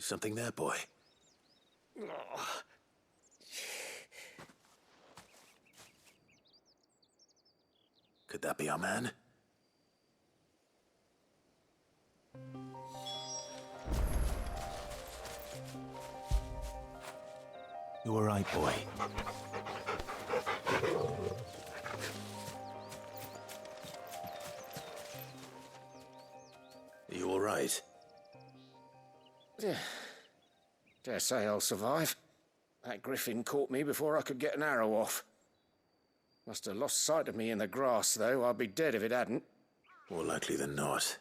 Is something there, boy? Could that be our man? You all right, boy? Are you all right? Dare say I'll survive. That griffin caught me before I could get an arrow off. Must have lost sight of me in the grass, though. I'd be dead if it hadn't. More likely than not.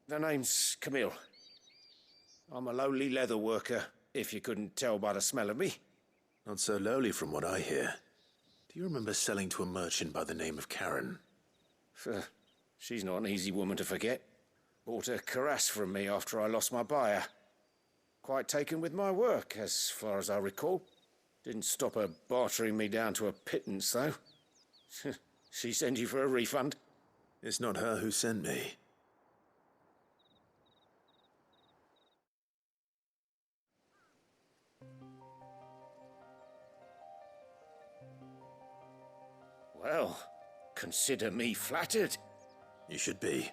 The name's Camille. I'm a lowly leather worker, if you couldn't tell by the smell of me. Not so lowly from what I hear. Do you remember selling to a merchant by the name of Karen? She's not an easy woman to forget. Bought a cuirass from me after I lost my buyer. Quite taken with my work, as far as I recall. Didn't stop her bartering me down to a pittance, though. She sent you for a refund? It's not her who sent me. Well, consider me flattered. You should be.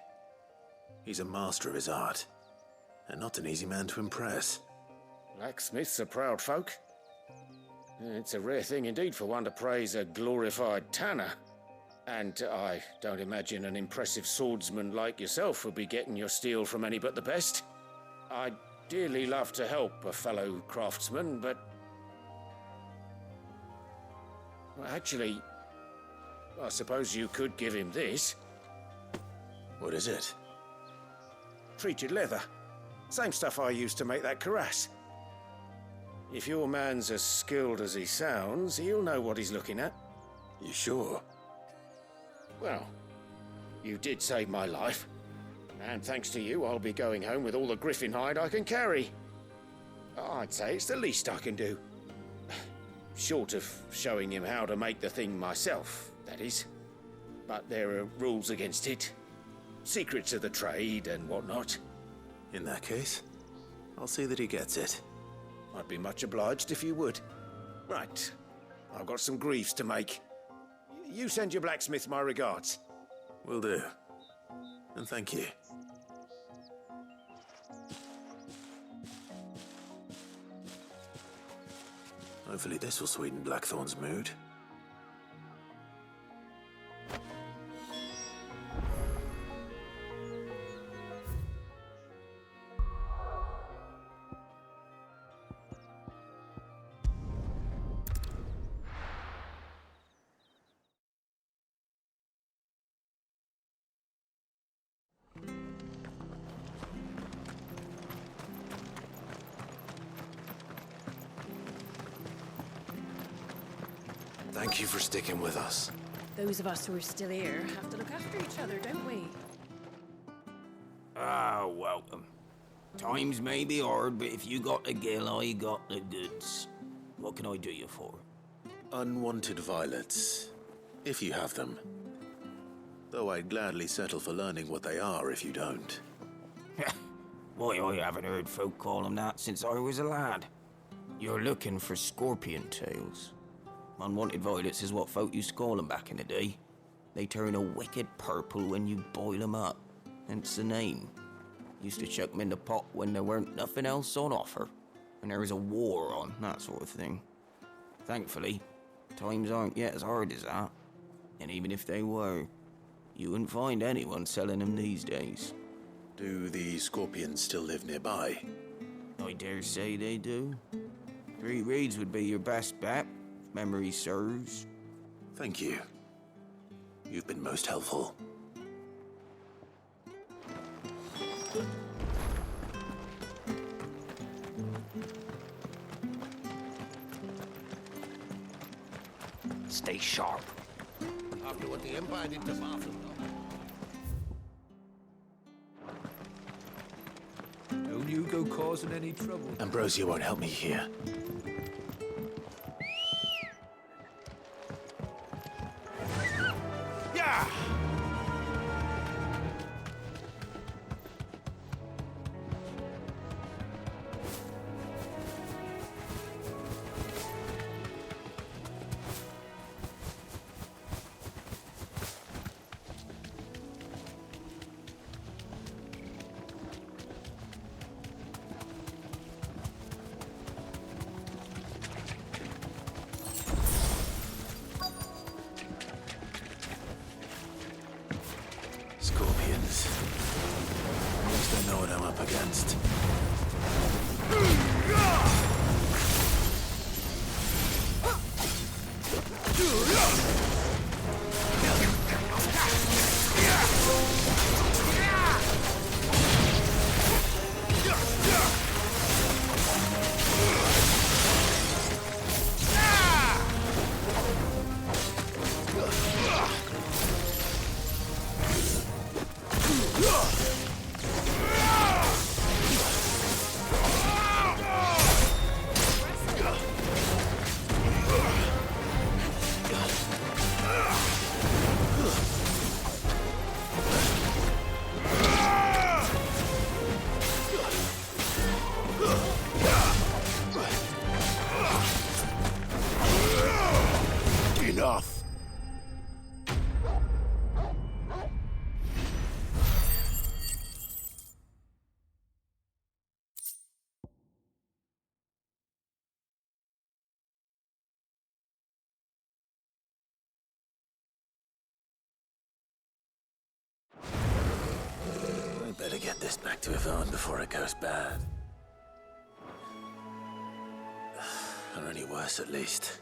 He's a master of his art, and not an easy man to impress. Blacksmiths are proud folk. It's a rare thing indeed for one to praise a glorified tanner. And I don't imagine an impressive swordsman like yourself would be getting your steel from any but the best. I'd dearly love to help a fellow craftsman, but... well, actually, I suppose you could give him this. What is it? Treated leather. Same stuff I used to make that cuirass. If your man's as skilled as he sounds, he'll know what he's looking at. You sure? Well, you did save my life. And thanks to you, I'll be going home with all the griffin hide I can carry. I'd say it's the least I can do. Short of showing him how to make the thing myself, that is. But there are rules against it. Secrets of the trade and whatnot. In that case, I'll see that he gets it. I'd be much obliged if you would. Right, I've got some greaves to make. You send your blacksmith my regards. Will do. And thank you. Hopefully this will sweeten Blackthorn's mood. Thank you for sticking with us. Those of us who are still here have to look after each other, don't we? Ah, welcome. Times may be hard, but if you got the gill, I got the goods. What can I do you for? Unwanted violets, if you have them. Though I'd gladly settle for learning what they are if you don't. Why, I haven't heard folk call them that since I was a lad. You're looking for scorpion tails. Unwanted violets is what folk used to call them back in the day. They turn a wicked purple when you boil them up, hence the name. Used to chuck them in the pot when there weren't nothing else on offer, and there was a war on, that sort of thing. Thankfully, times aren't yet as hard as that, and even if they were, you wouldn't find anyone selling them these days. Do the scorpions still live nearby? I dare say they do. 3 Reeds would be your best bet, if memory serves. Thank you. You've been most helpful. Stay sharp. After what the Empire did to Martha. Don't you go causing any trouble. Ambrosia won't help me here. Yeah! against. Enough. I better get this back to Yvonne before it goes bad. Or any worse, at least.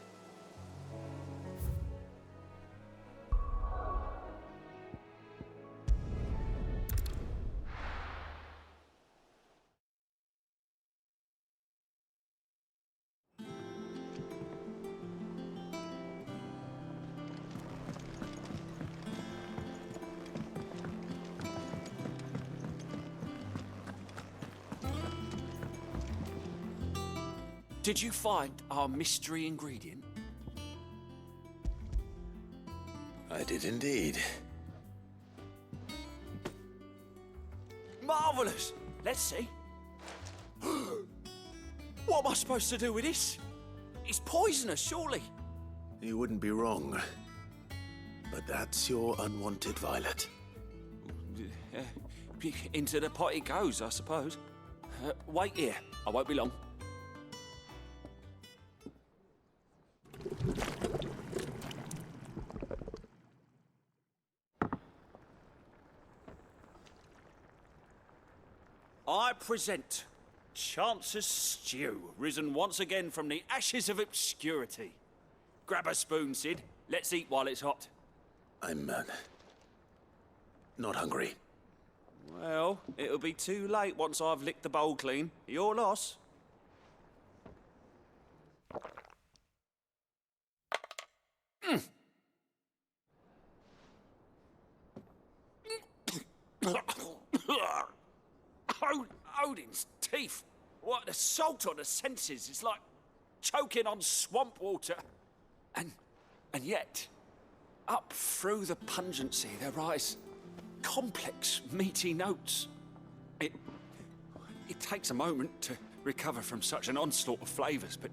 Did you find our mystery ingredient? I did indeed. Marvellous! Let's see. What am I supposed to do with this? It's poisonous, surely. You wouldn't be wrong. But that's your unwanted violet. Into the pot it goes, I suppose. Wait here. I won't be long. I present Chance's Stew, risen once again from the ashes of obscurity. Grab a spoon, Sid. Let's eat while it's hot. I'm, not hungry. Well, it'll be too late once I've licked the bowl clean. Your loss. Odin's teeth. What, the salt on the senses. It's like choking on swamp water. And yet, up through the pungency, there rise complex, meaty notes. It takes a moment to recover from such an onslaught of flavours, but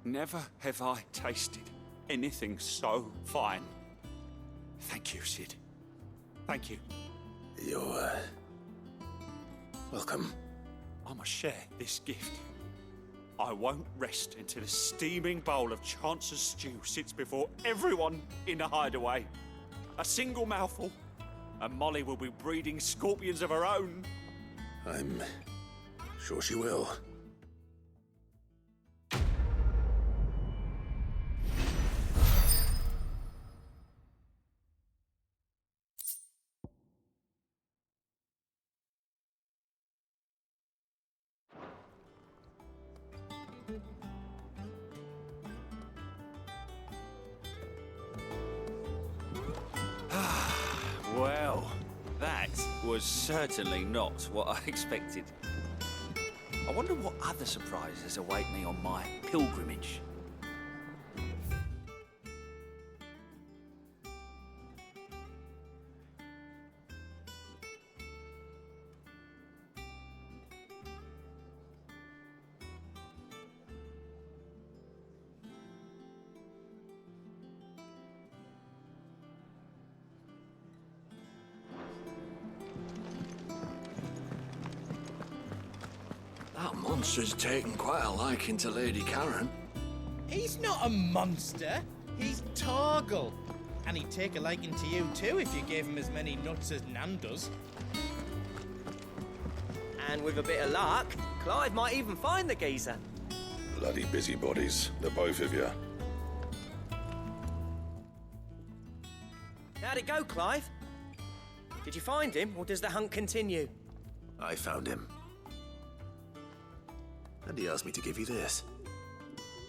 never have I tasted anything so fine. Thank you, Sid. Thank you. You're, welcome. I must share this gift. I won't rest until a steaming bowl of Chance's Stew sits before everyone in the hideaway. A single mouthful, and Molly will be breeding scorpions of her own. I'm sure she will. Well, that was certainly not what I expected. I wonder what other surprises await me on my pilgrimage. That monster's taken quite a liking to Lady Karen. He's not a monster. He's Torgal. And he'd take a liking to you too if you gave him as many nuts as Nan does. And with a bit of luck, Clive might even find the geezer. Bloody busybodies, the both of you. How'd it go, Clive? Did you find him, or does the hunt continue? I found him. And he asked me to give you this,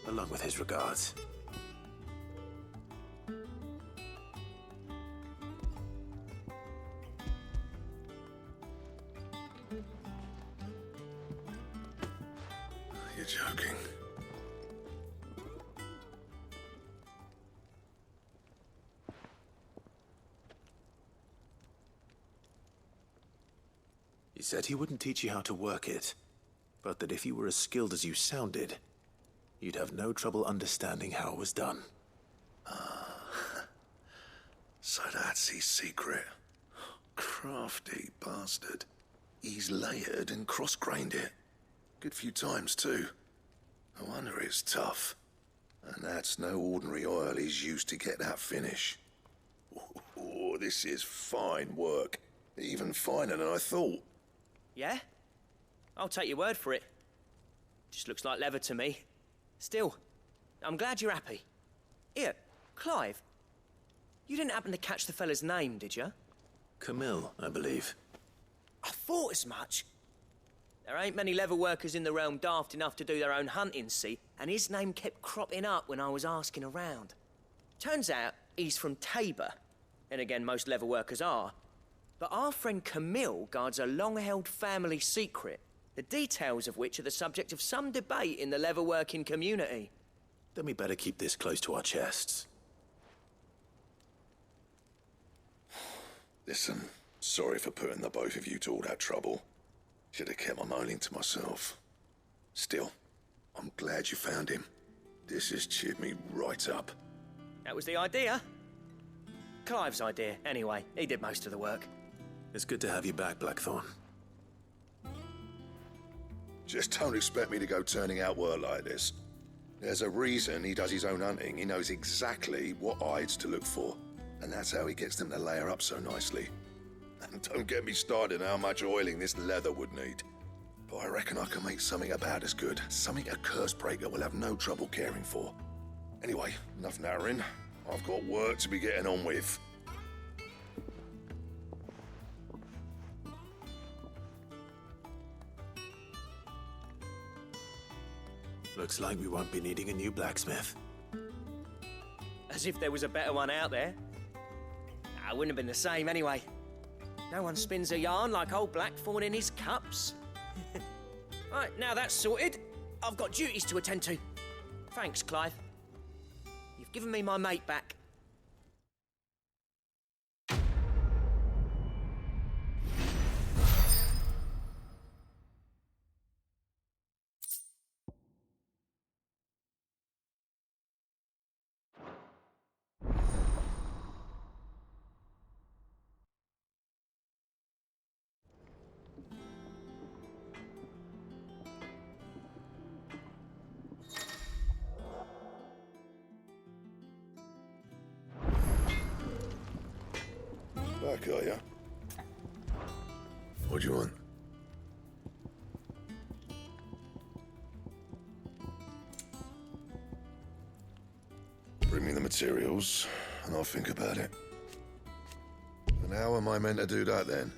along with his regards. You're joking. He said he wouldn't teach you how to work it, but that if you were as skilled as you sounded, you'd have no trouble understanding how it was done. So that's his secret. Crafty bastard. He's layered and cross-grained it. Good few times, too. No wonder it's tough. And that's no ordinary oil he's used to get that finish. Oh, this is fine work. Even finer than I thought. Yeah? I'll take your word for it. Just looks like leather to me. Still, I'm glad you're happy. Here, Clive. You didn't happen to catch the fella's name, did you? Camille, I believe. I thought as much. There ain't many leather workers in the realm daft enough to do their own hunting, see? And his name kept cropping up when I was asking around. Turns out he's from Tabor. And again, most leather workers are. But our friend Camille guards a long-held family secret, the details of which are the subject of some debate in the leather-working community. Then we better keep this close to our chests. Listen, sorry for putting the both of you to all that trouble. Should have kept my moaning to myself. Still, I'm glad you found him. This has cheered me right up. That was the idea. Clive's idea, anyway. He did most of the work. It's good to have you back, Blackthorn. Just don't expect me to go turning out work like this. There's a reason he does his own hunting. He knows exactly what hides to look for. And that's how he gets them to layer up so nicely. And don't get me started on how much oiling this leather would need. But I reckon I can make something about as good. Something a Cursebreaker will have no trouble caring for. Anyway, enough narrowing. I've got work to be getting on with. Looks like we won't be needing a new blacksmith. As if there was a better one out there. Nah, it wouldn't have been the same anyway. No one spins a yarn like old Blackthorn in his cups. Right, now that's sorted, I've got duties to attend to. Thanks, Clive. You've given me my mate back. Back, are ya? What do you want? Bring me the materials, and I'll think about it. And how am I meant to do that, then?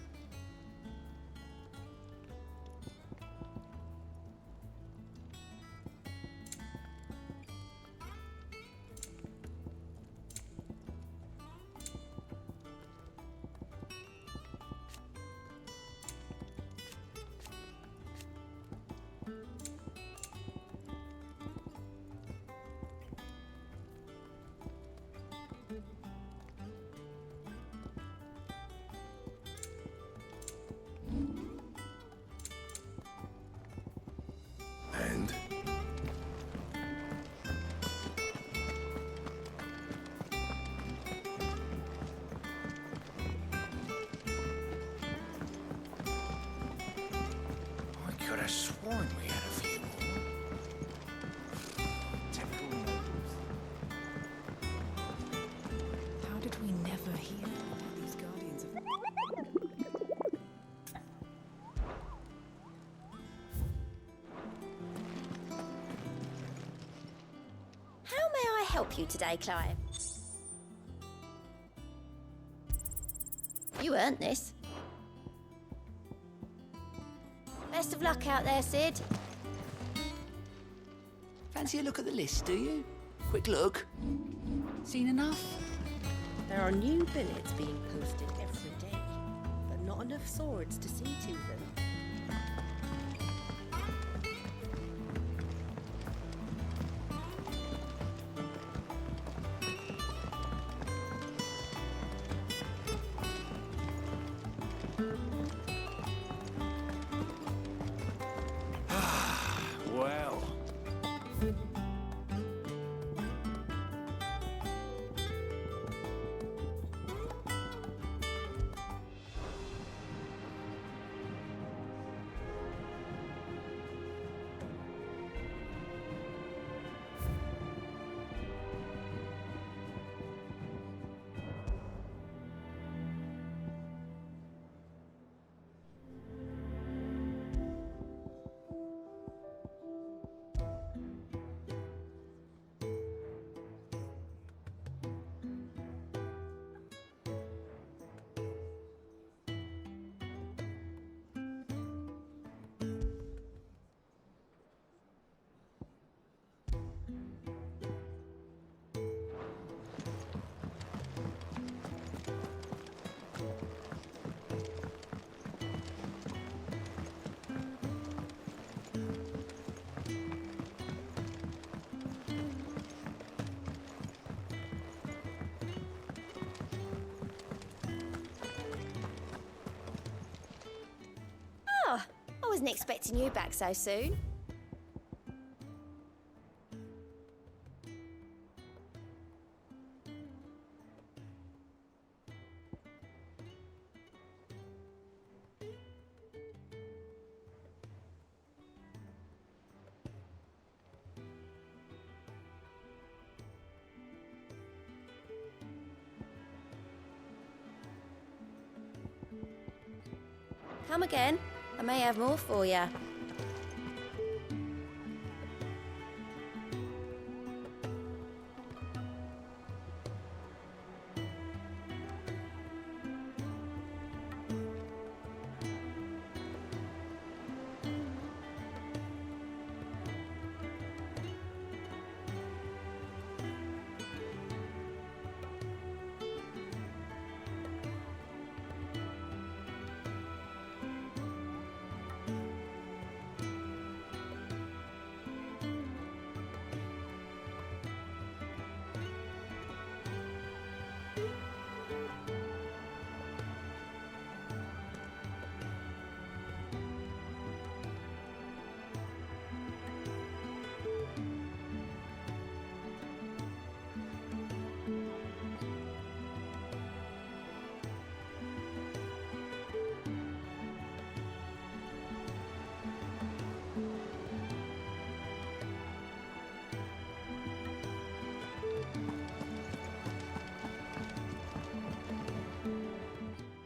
And? I could have sworn we had a few more. Typical nobles. How did we never hear about these guardians of... help you today, Clive? You earned this. Best of luck out there, Sid. Fancy a look at the list, do you? Quick look. Seen enough? There are new billets being posted every day, but not enough swords to see to them. Well. Oh, I wasn't expecting you back so soon. Come again. I may have more for you.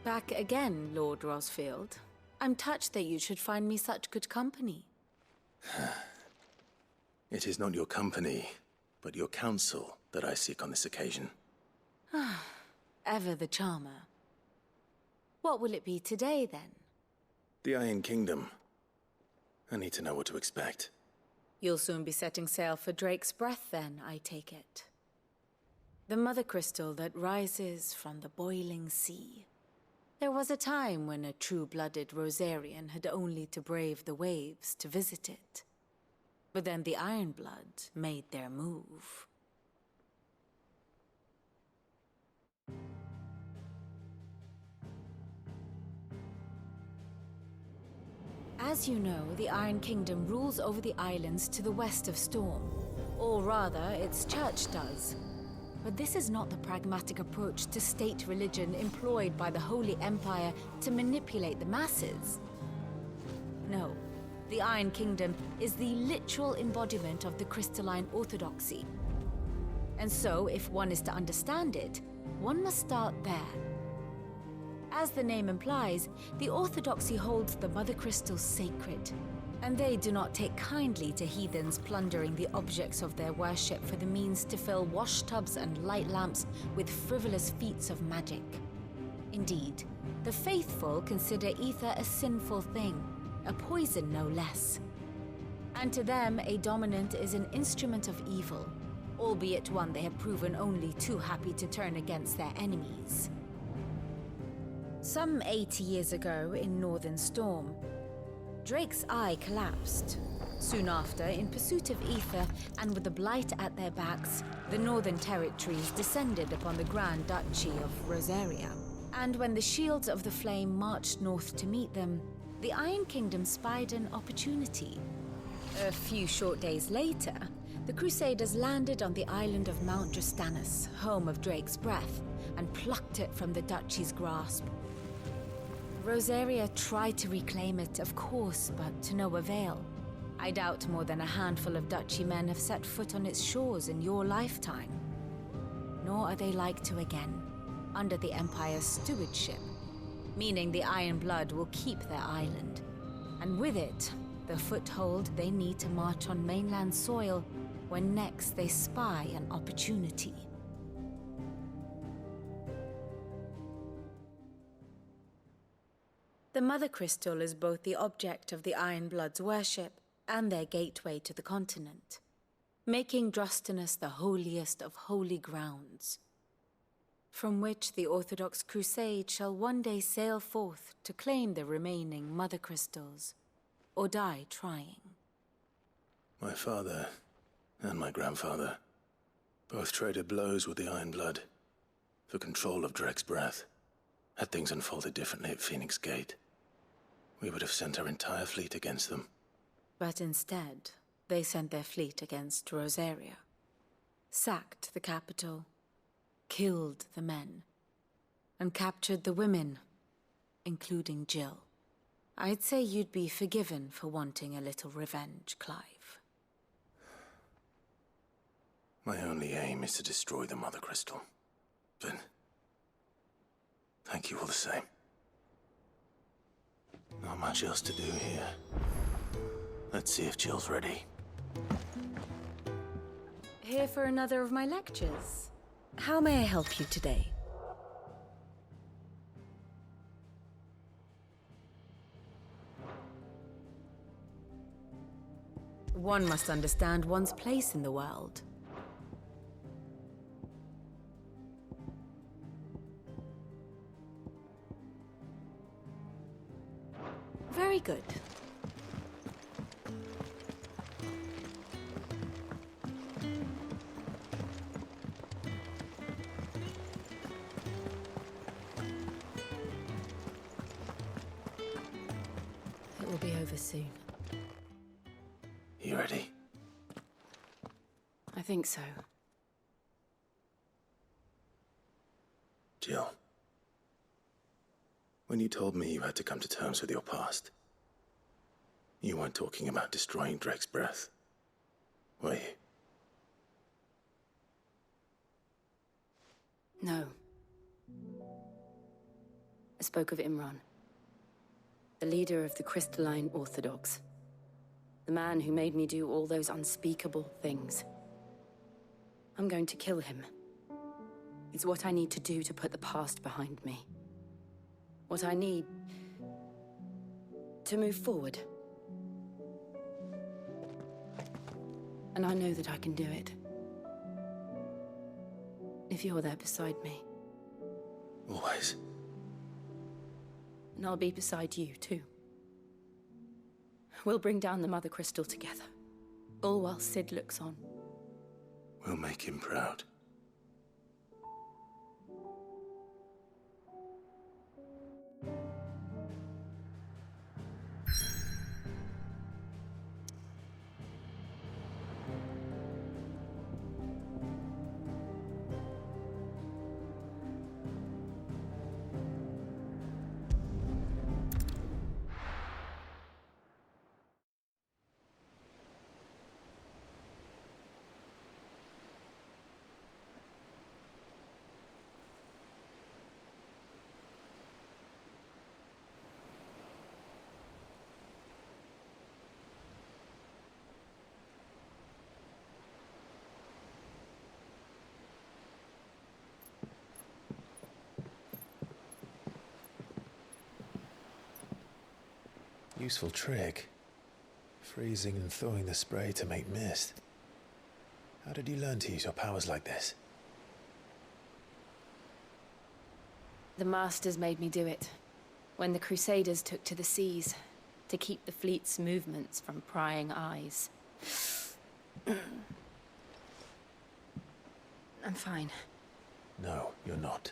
Back again, Lord Rosfield. I'm touched that you should find me such good company. It is not your company, but your counsel that I seek on this occasion. Ever the charmer. What will it be today, then? The Iron Kingdom. I need to know what to expect. You'll soon be setting sail for Drake's Breath, then, I take it. The mother crystal that rises from the boiling sea. There was a time when a true-blooded Rosarian had only to brave the waves to visit it. But then the Ironblood made their move. As you know, the Iron Kingdom rules over the islands to the west of Storm. Or rather, its church does. But this is not the pragmatic approach to state religion employed by the Holy Empire to manipulate the masses. No, the Iron Kingdom is the literal embodiment of the crystalline orthodoxy. And so, if one is to understand it, one must start there. As the name implies, the orthodoxy holds the Mother Crystal sacred, And they do not take kindly to heathens plundering the objects of their worship for the means to fill washtubs and light lamps with frivolous feats of magic. Indeed, the faithful consider ether a sinful thing, a poison no less. And to them, a dominant is an instrument of evil, albeit one they have proven only too happy to turn against their enemies. Some 80 years ago in Northern Storm, Drake's eye collapsed. Soon after, in pursuit of ether and with the blight at their backs, the Northern Territories descended upon the Grand Duchy of Rosaria. And when the Shields of the Flame marched north to meet them, the Iron Kingdom spied an opportunity. A few short days later, the Crusaders landed on the island of Mount Drastanus, home of Drake's breath, and plucked it from the duchy's grasp. Rosaria tried to reclaim it, of course, but to no avail. I doubt more than a handful of duchy men have set foot on its shores in your lifetime. Nor are they like to again, under the Empire's stewardship, meaning the Iron Blood will keep their island, and with it, the foothold they need to march on mainland soil when next they spy an opportunity. The Mother Crystal is both the object of the Iron Blood's worship and their gateway to the continent, making Drastanus the holiest of holy grounds, from which the Orthodox Crusade shall one day sail forth to claim the remaining Mother Crystals, or die trying. My father and my grandfather both traded blows with the Iron Blood for control of Drake's breath. Had things unfolded differently at Phoenix Gate, we would have sent our entire fleet against them. But instead, they sent their fleet against Rosaria, sacked the capital, killed the men, and captured the women, including Jill. I'd say you'd be forgiven for wanting a little revenge, Clive. My only aim is to destroy the Mother Crystal. But thank you all the same. Not much else to do here. Let's see if Jill's ready. Here for another of my lectures. How may I help you today? One must understand one's place in the world. Very good. It will be over soon. You ready? I think so. Jill. When you told me you had to come to terms with your past, you weren't talking about destroying Drake's breath, were you? No. I spoke of Imran, the leader of the Crystalline Orthodox. The man who made me do all those unspeakable things. I'm going to kill him. It's what I need to do to put the past behind me. What I need to move forward. And I know that I can do it. If you're there beside me. Always. And I'll be beside you, too. We'll bring down the Mother Crystal together. All while Sid looks on. We'll make him proud. Useful trick. Freezing and thawing the spray to make mist. How did you learn to use your powers like this? The Masters made me do it. When the Crusaders took to the seas, to keep the fleet's movements from prying eyes. I'm fine. No, you're not.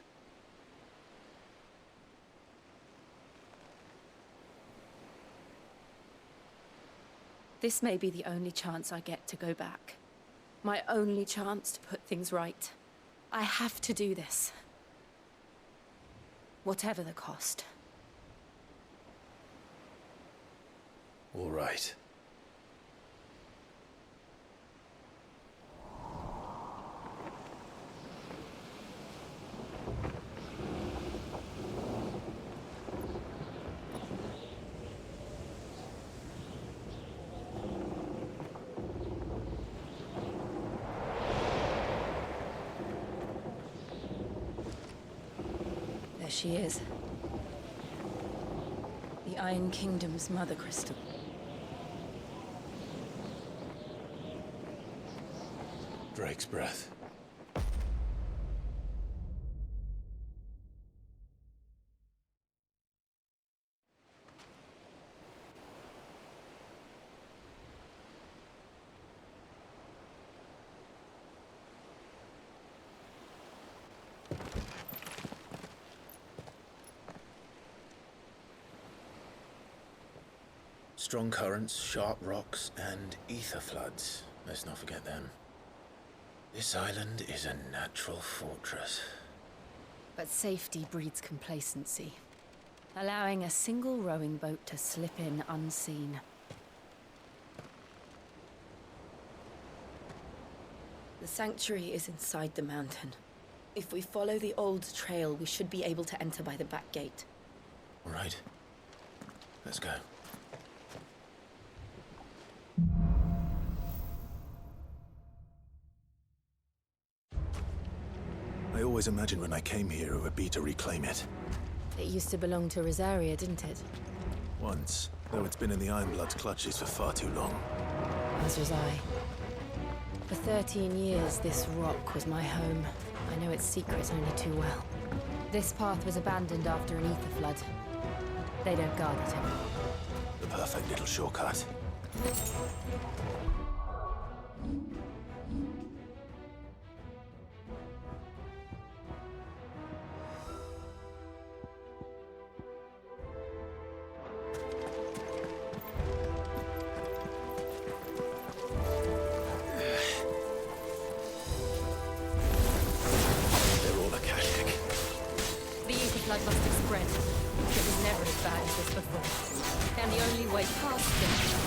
This may be the only chance I get to go back. My only chance to put things right. I have to do this. Whatever the cost. All right. There she is. The Iron Kingdom's mother crystal. Drake's breath. Strong currents, sharp rocks, and ether floods. Let's not forget them. This island is a natural fortress. But safety breeds complacency. Allowing a single rowing boat to slip in unseen. The sanctuary is inside the mountain. If we follow the old trail, we should be able to enter by the back gate. All right. Let's go. I always imagined when I came here it would be to reclaim it. It used to belong to Rosaria, didn't it? Once, though it's been in the Ironblood's clutches for far too long. As was I. For 13 years, this rock was my home. I know its secrets only too well. This path was abandoned after an ether flood. They don't guard it anymore. The perfect little shortcut. Blood must have spread. It was never as bad as this before. And the only way past it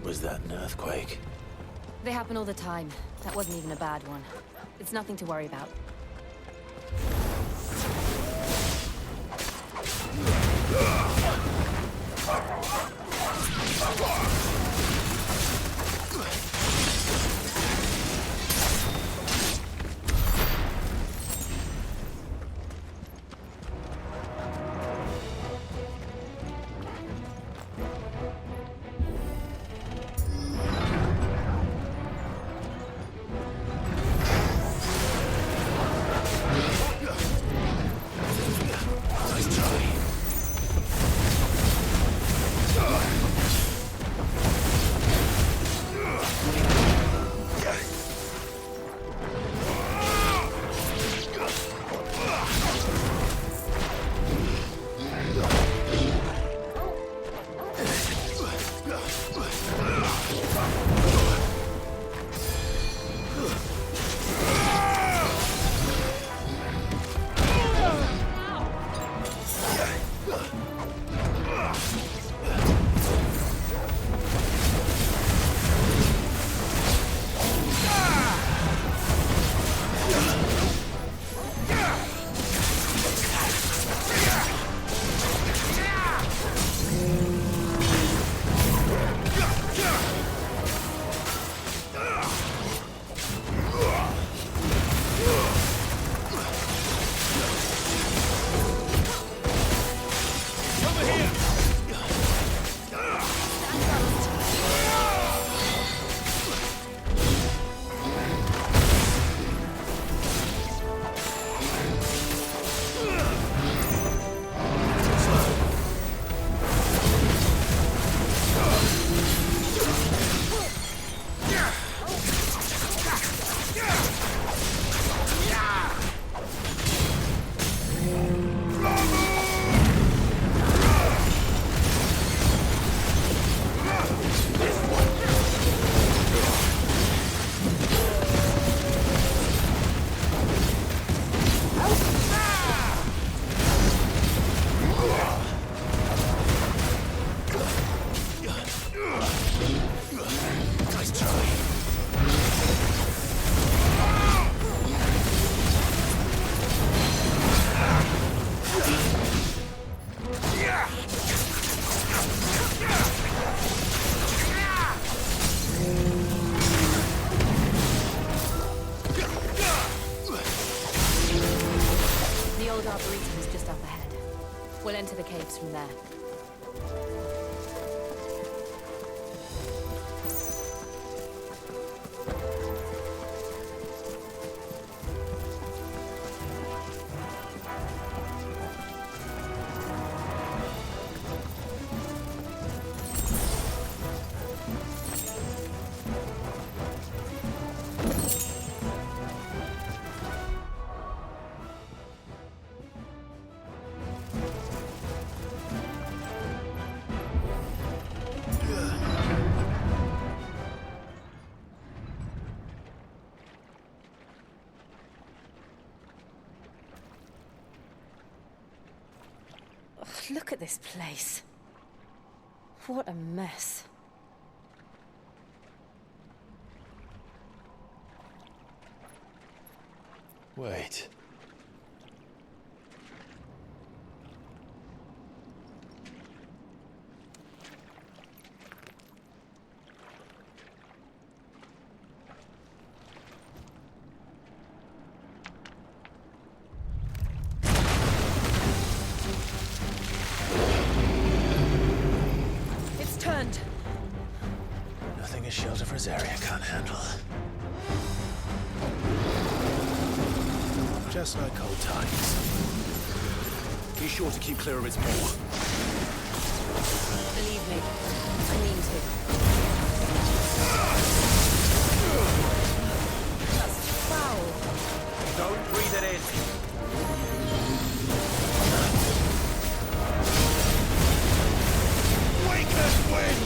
Was that an earthquake? They happen all the time. That wasn't even a bad one. It's nothing to worry about. the caves from there. Look at this place. What a mess. Wait. It's turned. Nothing a shelter for Zarya can't handle. Just like old times. Be sure to keep clear of its maw. Believe me, I mean to. Just foul. Don't breathe it in. Wakeness wins!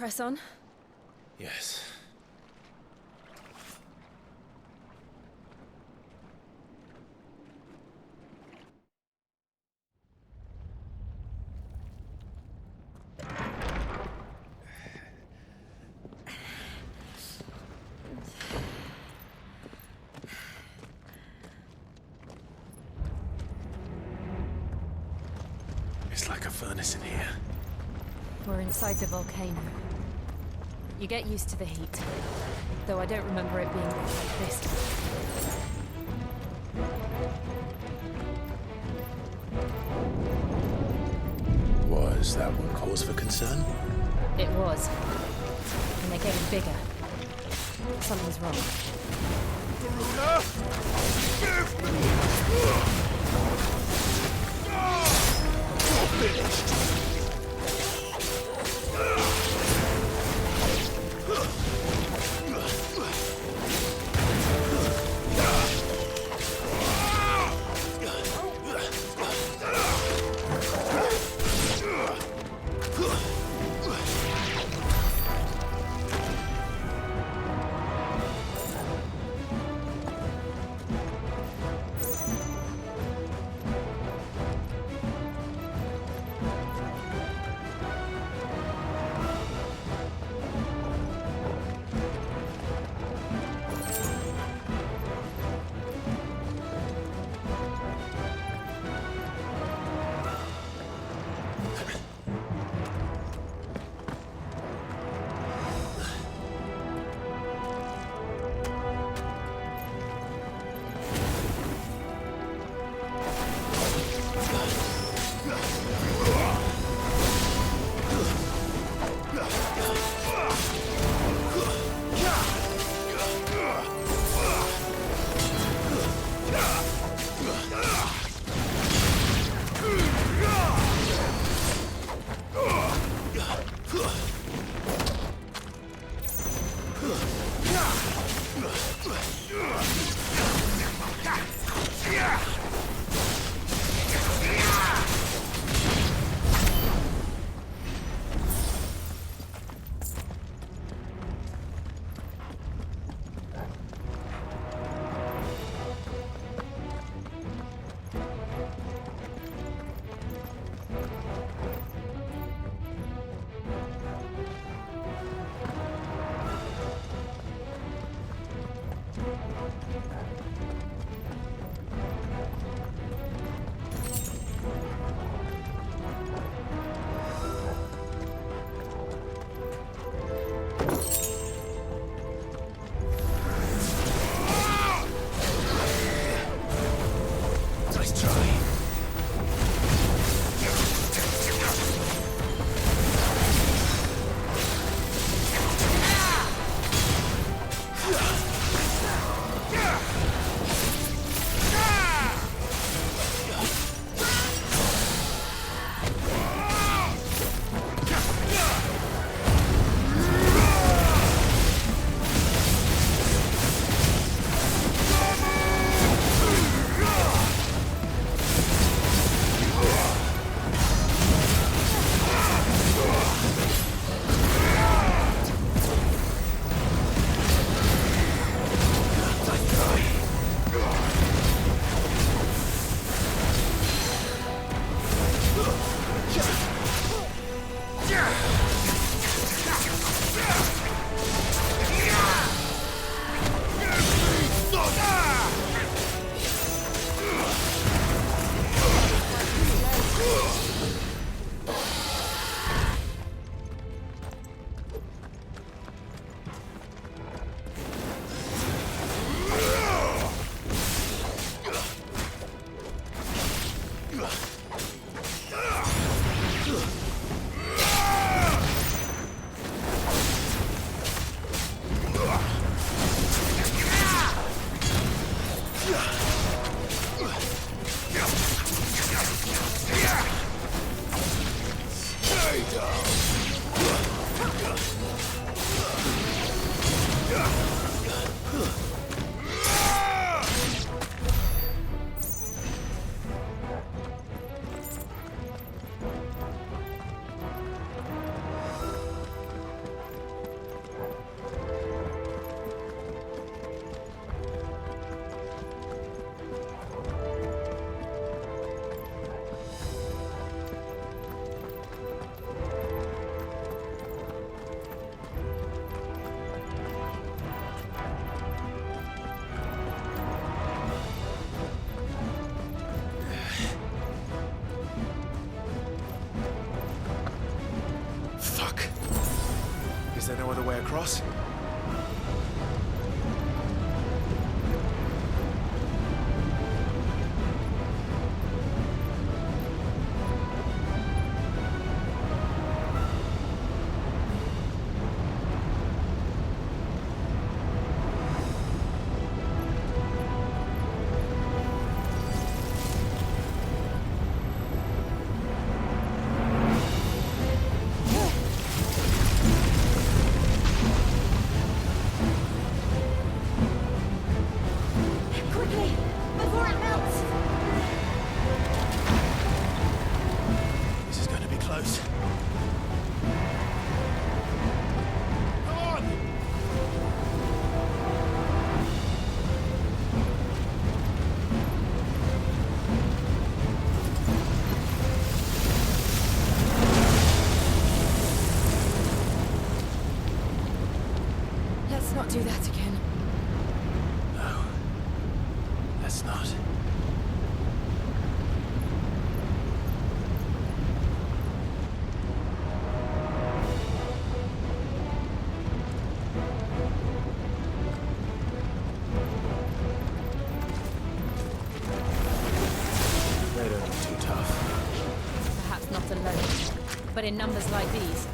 Press on. Yes. It's like a furnace in here. We're inside the volcano. You get used to the heat, though I don't remember it being like this. Was that one cause for concern? It was. And they're getting bigger. Something's wrong. Finished. Is there no other way across? Let's not do that again. No. Let's not. They don't look too tough. Perhaps not alone, but in numbers like these.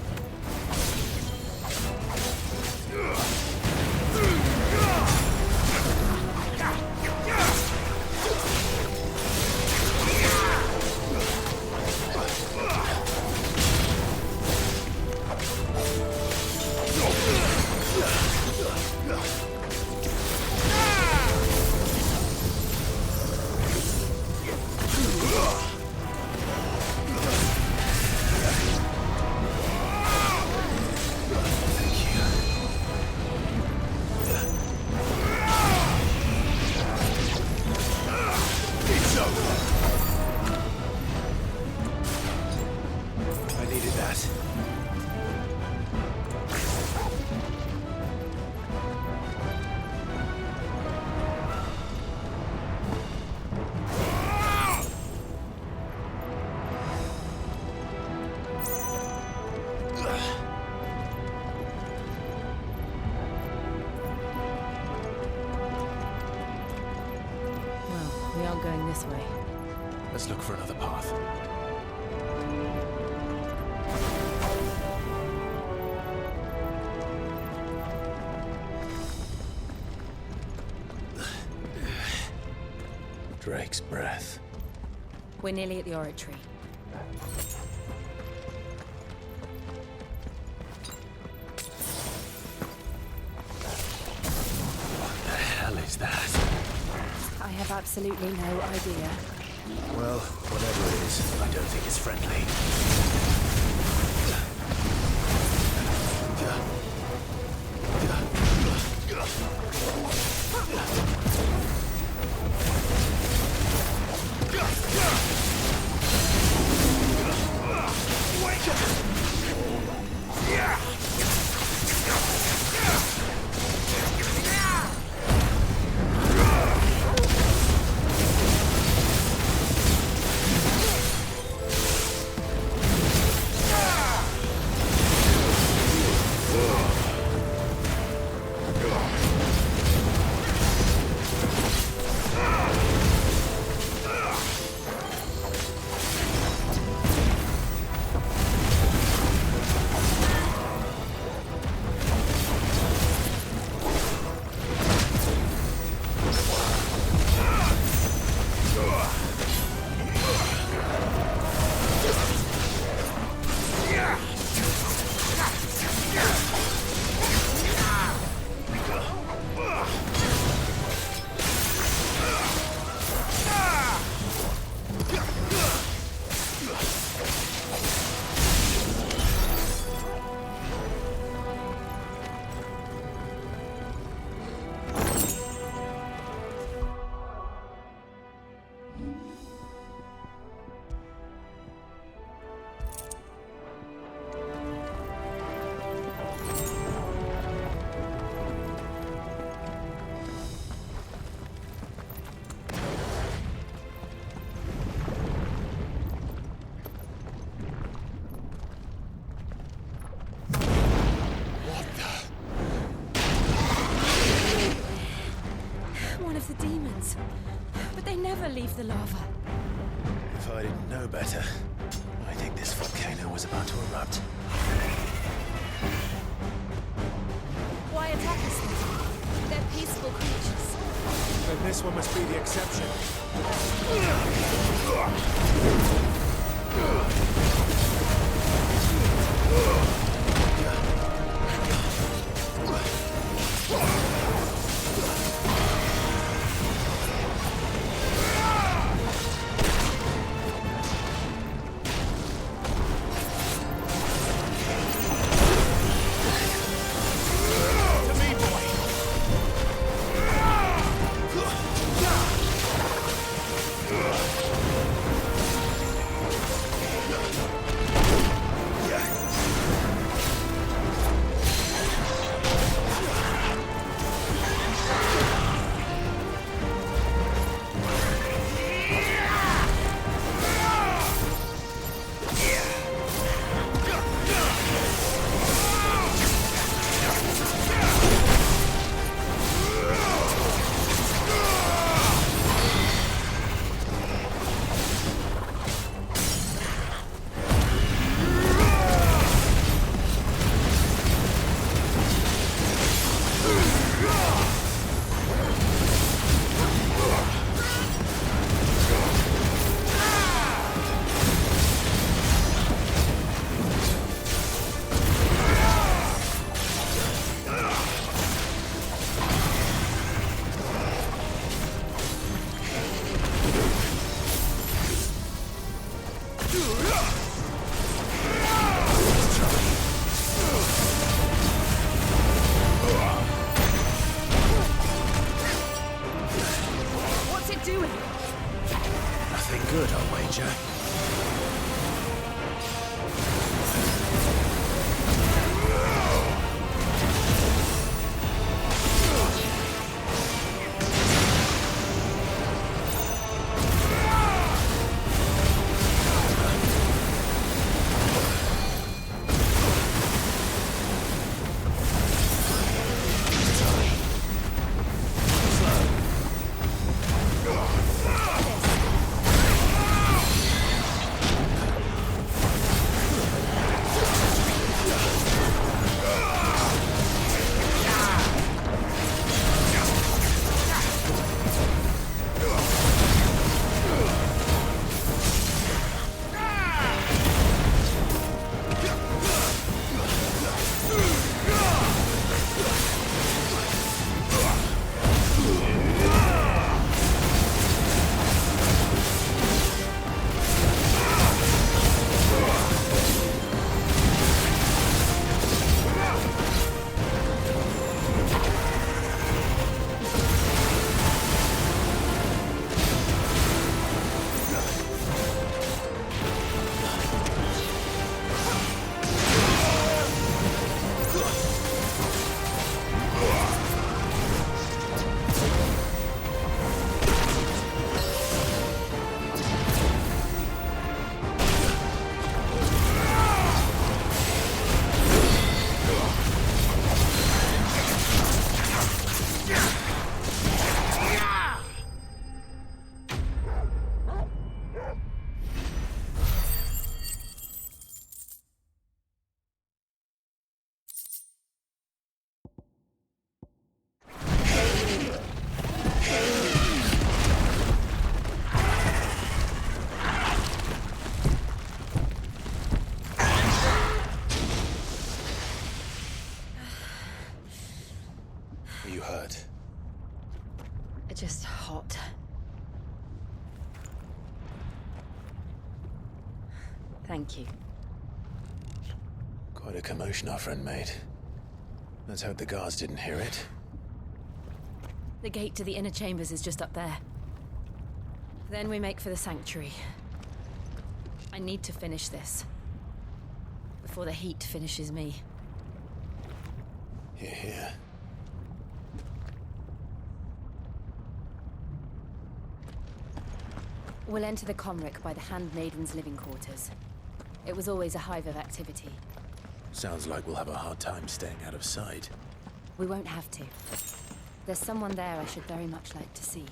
We aren't going this way. Let's look for another path. Drake's breath. We're nearly at the oratory. What the hell is that? I have absolutely no idea. Well, whatever it is, I don't think it's friendly. retrieve the lava. If I didn't know better, I think this volcano was about to erupt. Why attack us then? They're peaceful creatures. Then this one must be the exception. Good, I'll wager. Are you hurt? Just hot. Thank you. Quite a commotion our friend made. Let's hope the guards didn't hear it. The gate to the inner chambers is just up there. Then we make for the sanctuary. I need to finish this. Before the heat finishes me. Hear, hear. We'll enter the Comric by the Handmaiden's living quarters. It was always a hive of activity. Sounds like we'll have a hard time staying out of sight. We won't have to. There's someone there I should very much like to see.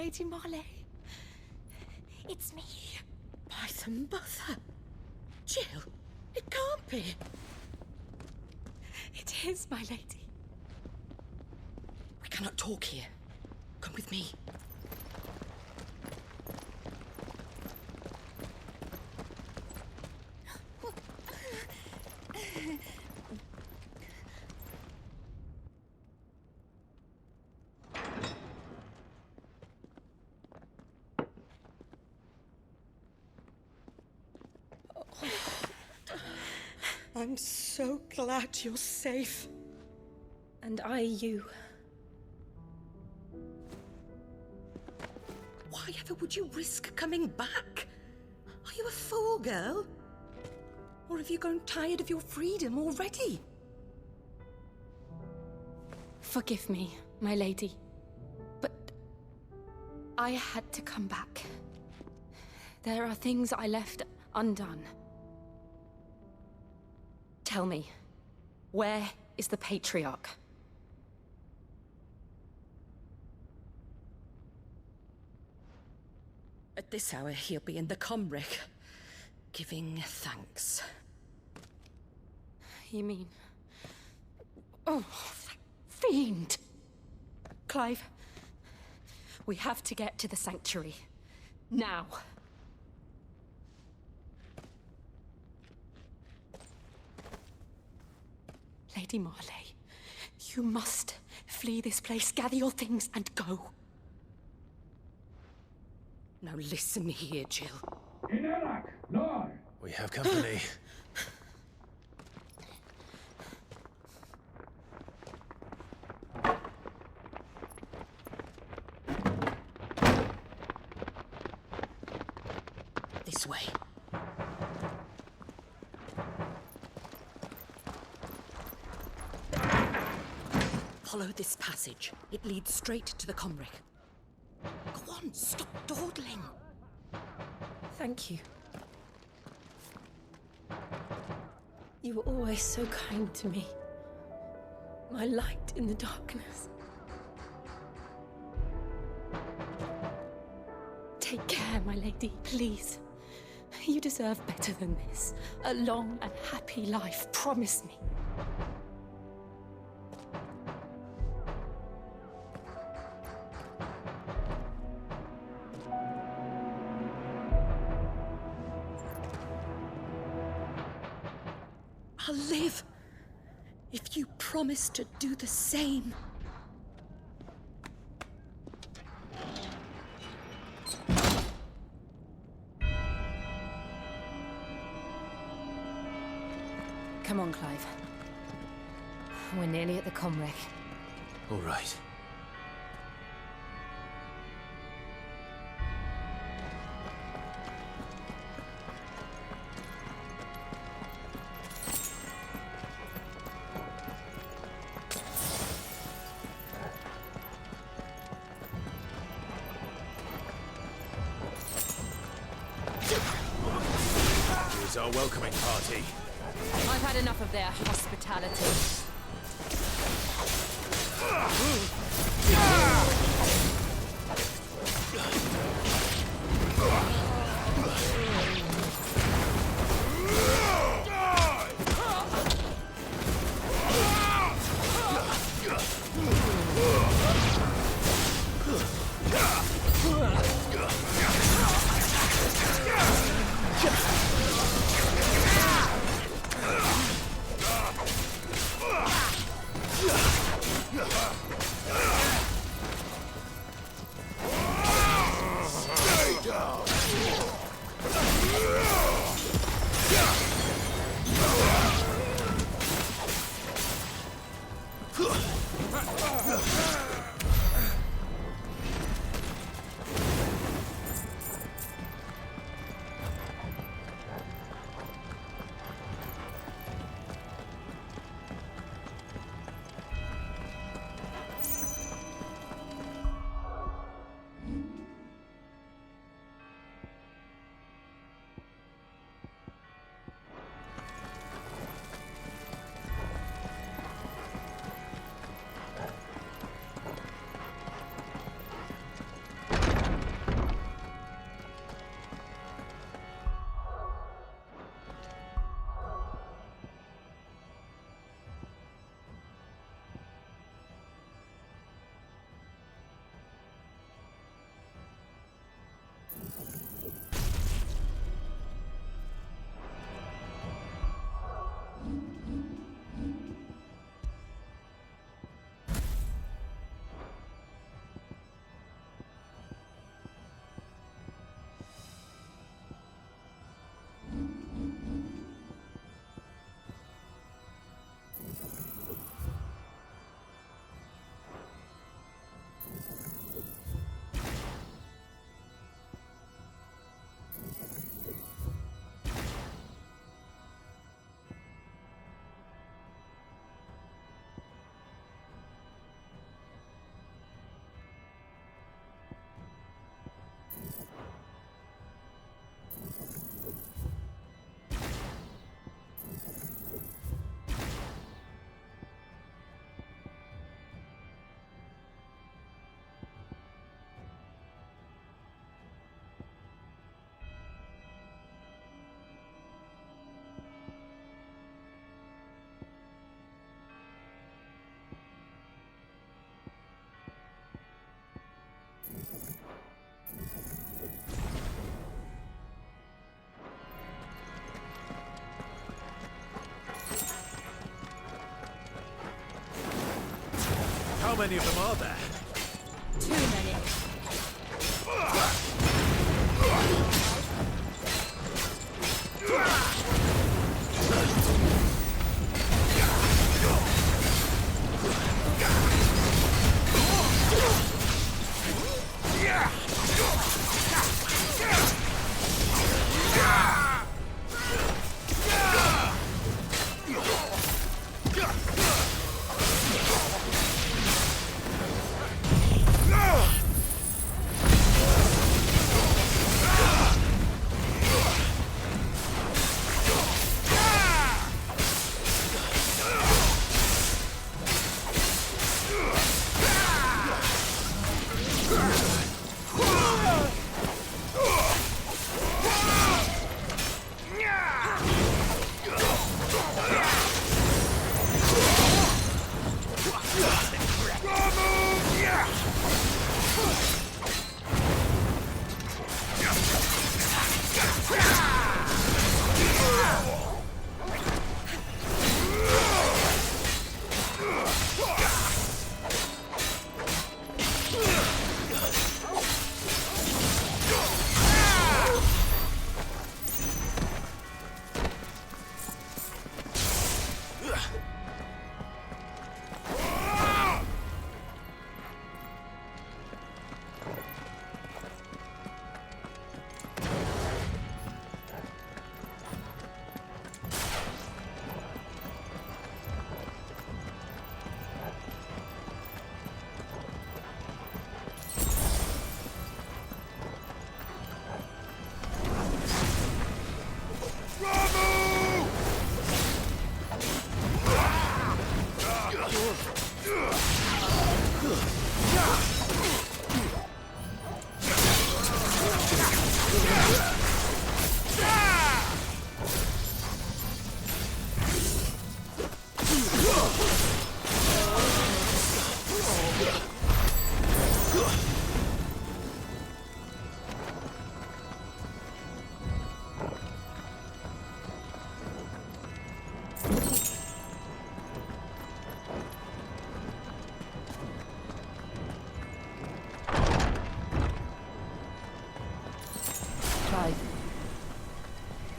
Lady Marley. It's me. By the mother. Jill, it can't be. It is, my lady. We cannot talk here. Come with me. I'm so glad you're safe. And I you. Why ever would you risk coming back? Are you a fool, girl? Or have you grown tired of your freedom already? Forgive me, my lady. But I had to come back. There are things I left undone. Tell me, where is the Patriarch? At this hour, he'll be in the Comric, giving thanks. You mean... Oh, that fiend! Clive, we have to get to the sanctuary. Now. Lady Marley, you must flee this place, gather your things, and go. Now listen here, Jill. We have company. This way. Follow this passage. It leads straight to the Comric. Go on, stop dawdling. Thank you. You were always so kind to me. My light in the darkness. Take care, my lady, please. You deserve better than this. A long and happy life, promise me. I'll live if you promise to do the same. Come on, Clive. We're nearly at the Comric. All right. Here's our welcoming party. I've had enough of their hospitality. many of them are there? Too many.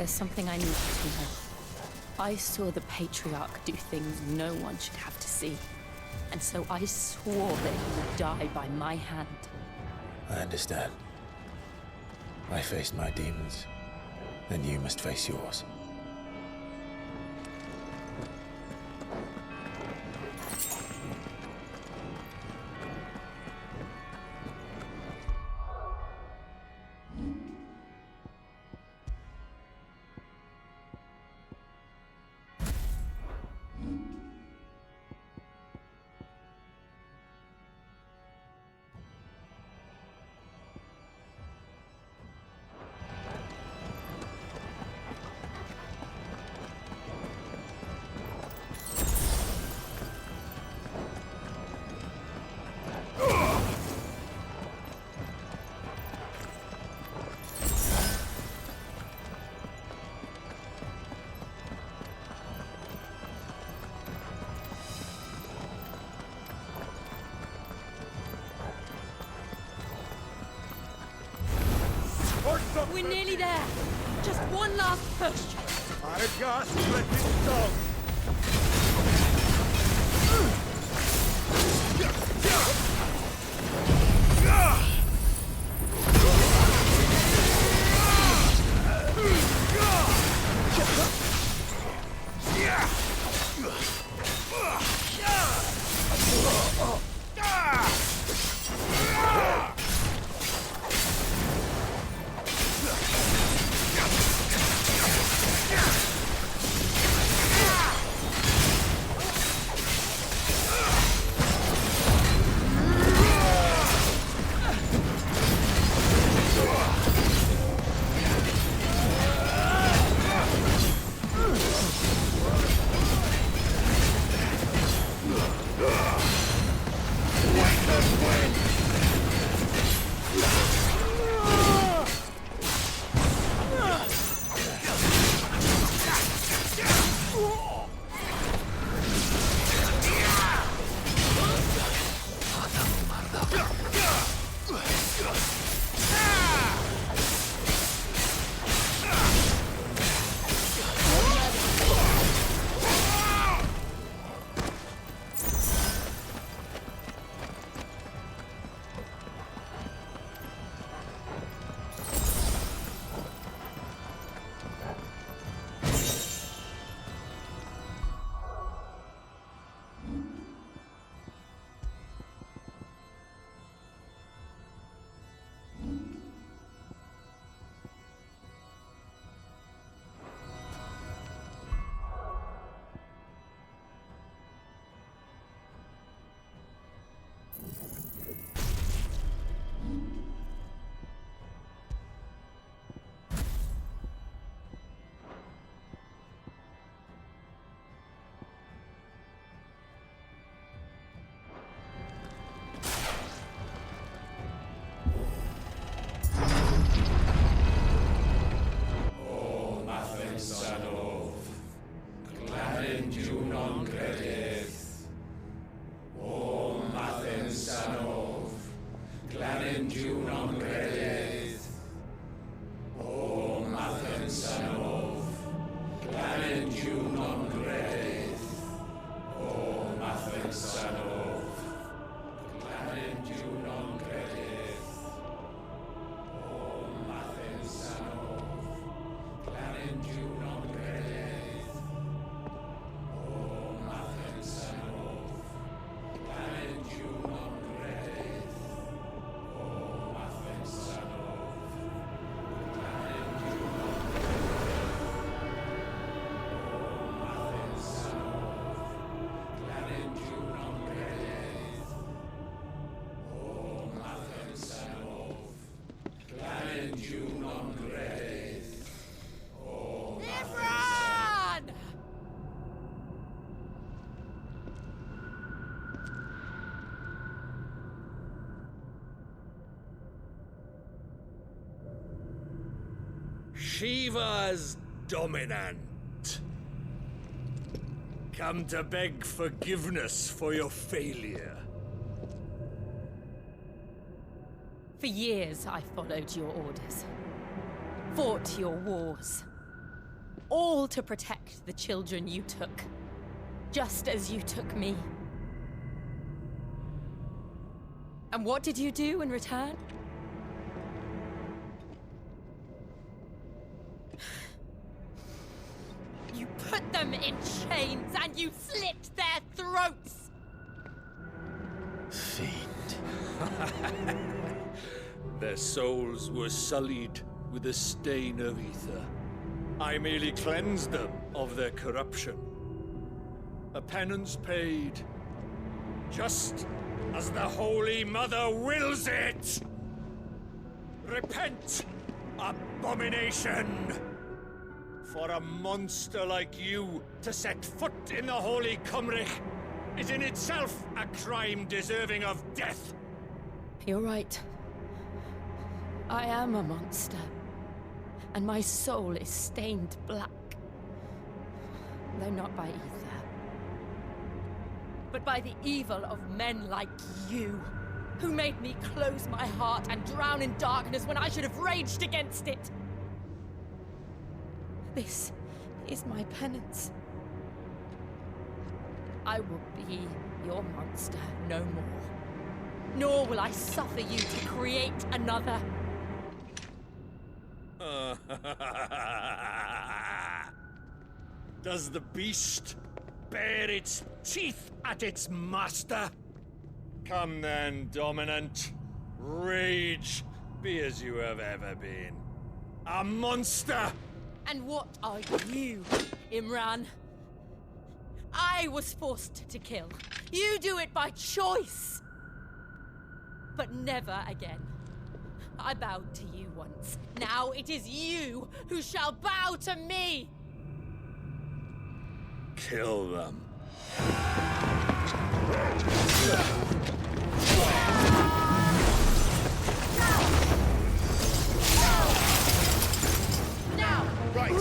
There's something I need you to know. I saw the Patriarch do things no one should have to see. And so I swore that he would die by my hand. I understand. I faced my demons, and you must face yours. We're nearly there. Just one last push. I gasp, let me stop. Shiva's dominant. Come to beg forgiveness for your failure. For years, I followed your orders. Fought your wars. All to protect the children you took. Just as you took me. And what did you do in return? You put them in chains and you slit their throats! Fiend. Their souls were sullied with a stain of ether. I merely cleansed them of their corruption. A penance paid, just as the Holy Mother wills it! Repent, abomination! For a monster like you to set foot in the Holy Cymric is in itself a crime deserving of death. You're right. I am a monster. And my soul is stained black. Though not by ether. But by the evil of men like you, who made me close my heart and drown in darkness when I should have raged against it. This is my penance. I will be your monster no more. Nor will I suffer you to create another. Does the beast bare its teeth at its master? Come then, dominant. Rage, be as you have ever been. A monster! And what are you, Imran? I was forced to kill. You do it by choice. But never again. I bowed to you once. Now it is you who shall bow to me! Kill them. Now! Right.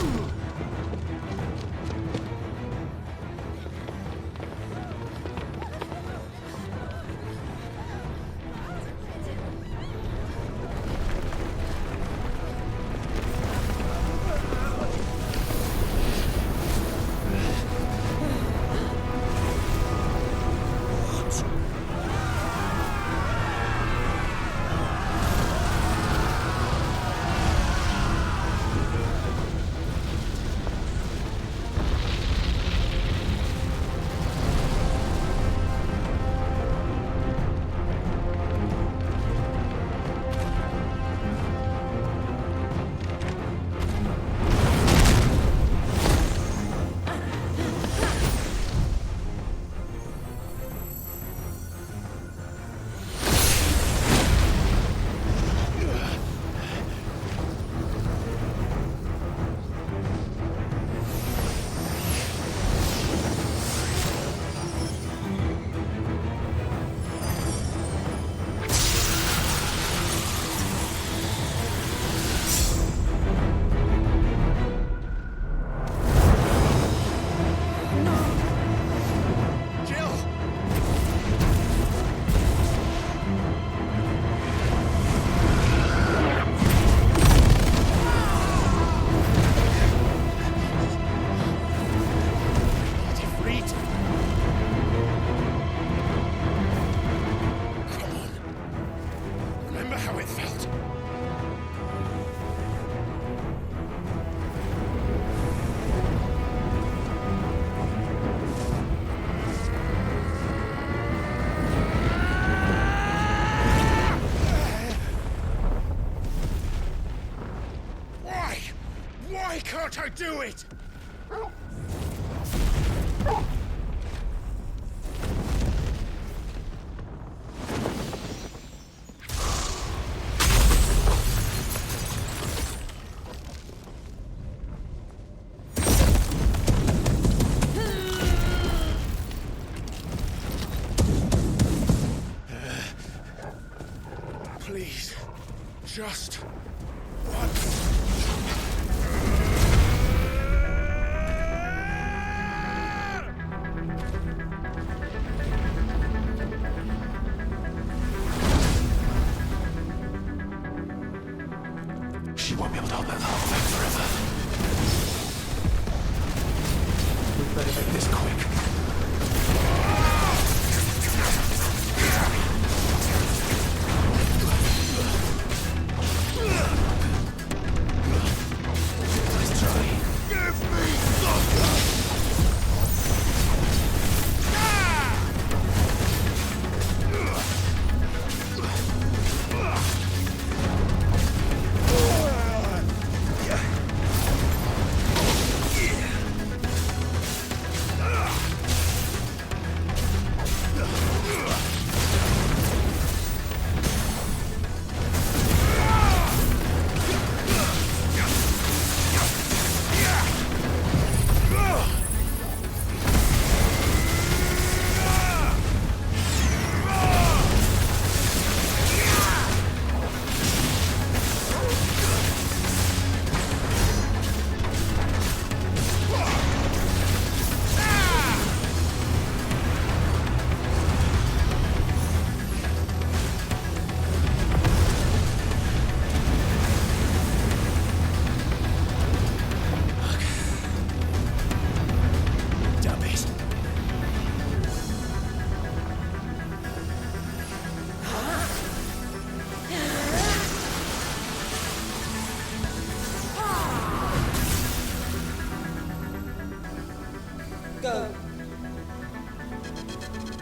Can't I do it? Please, just once. of it this quick. Nice try. Give me something!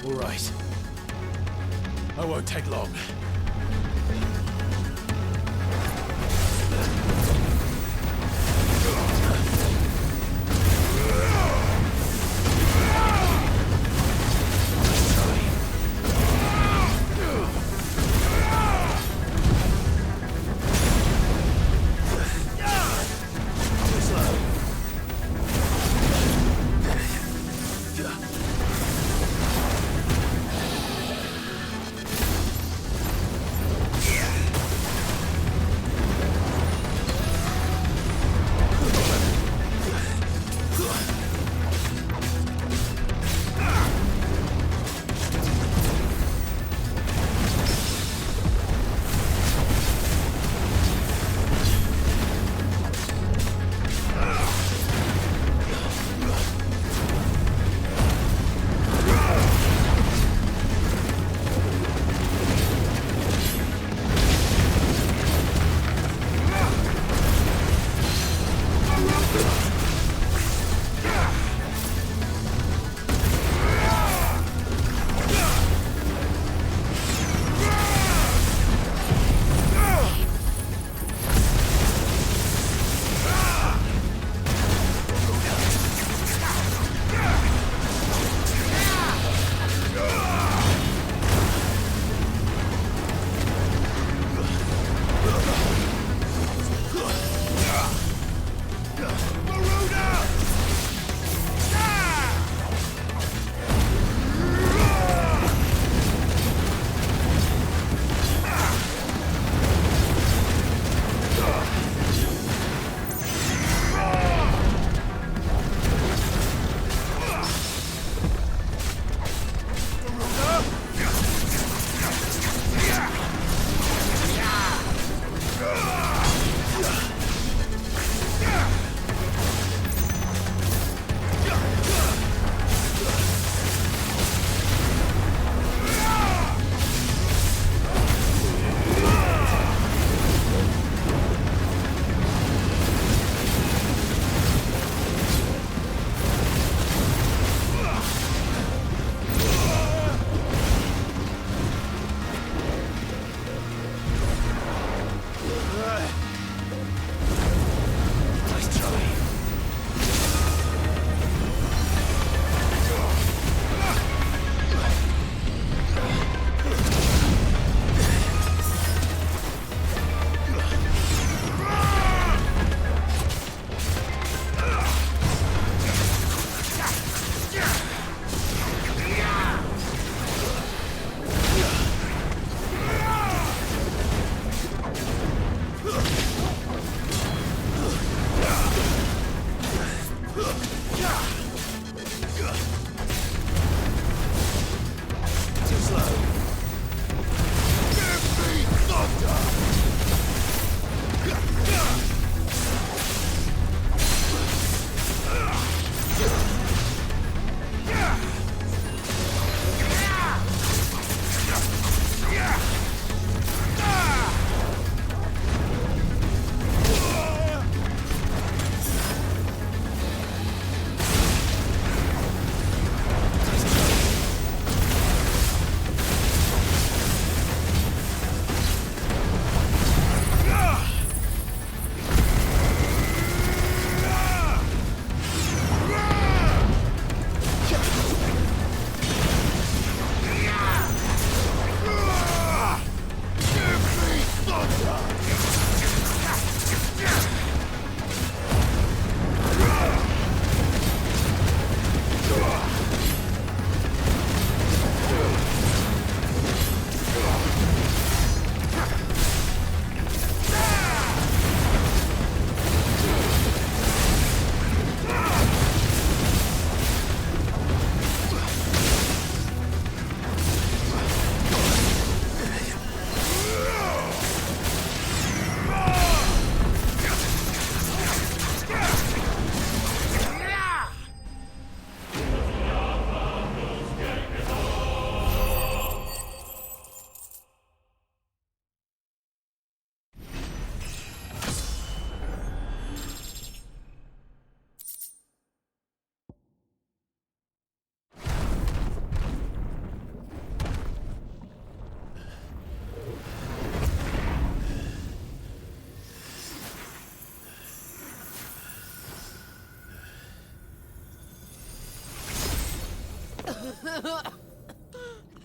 All right. I won't take long.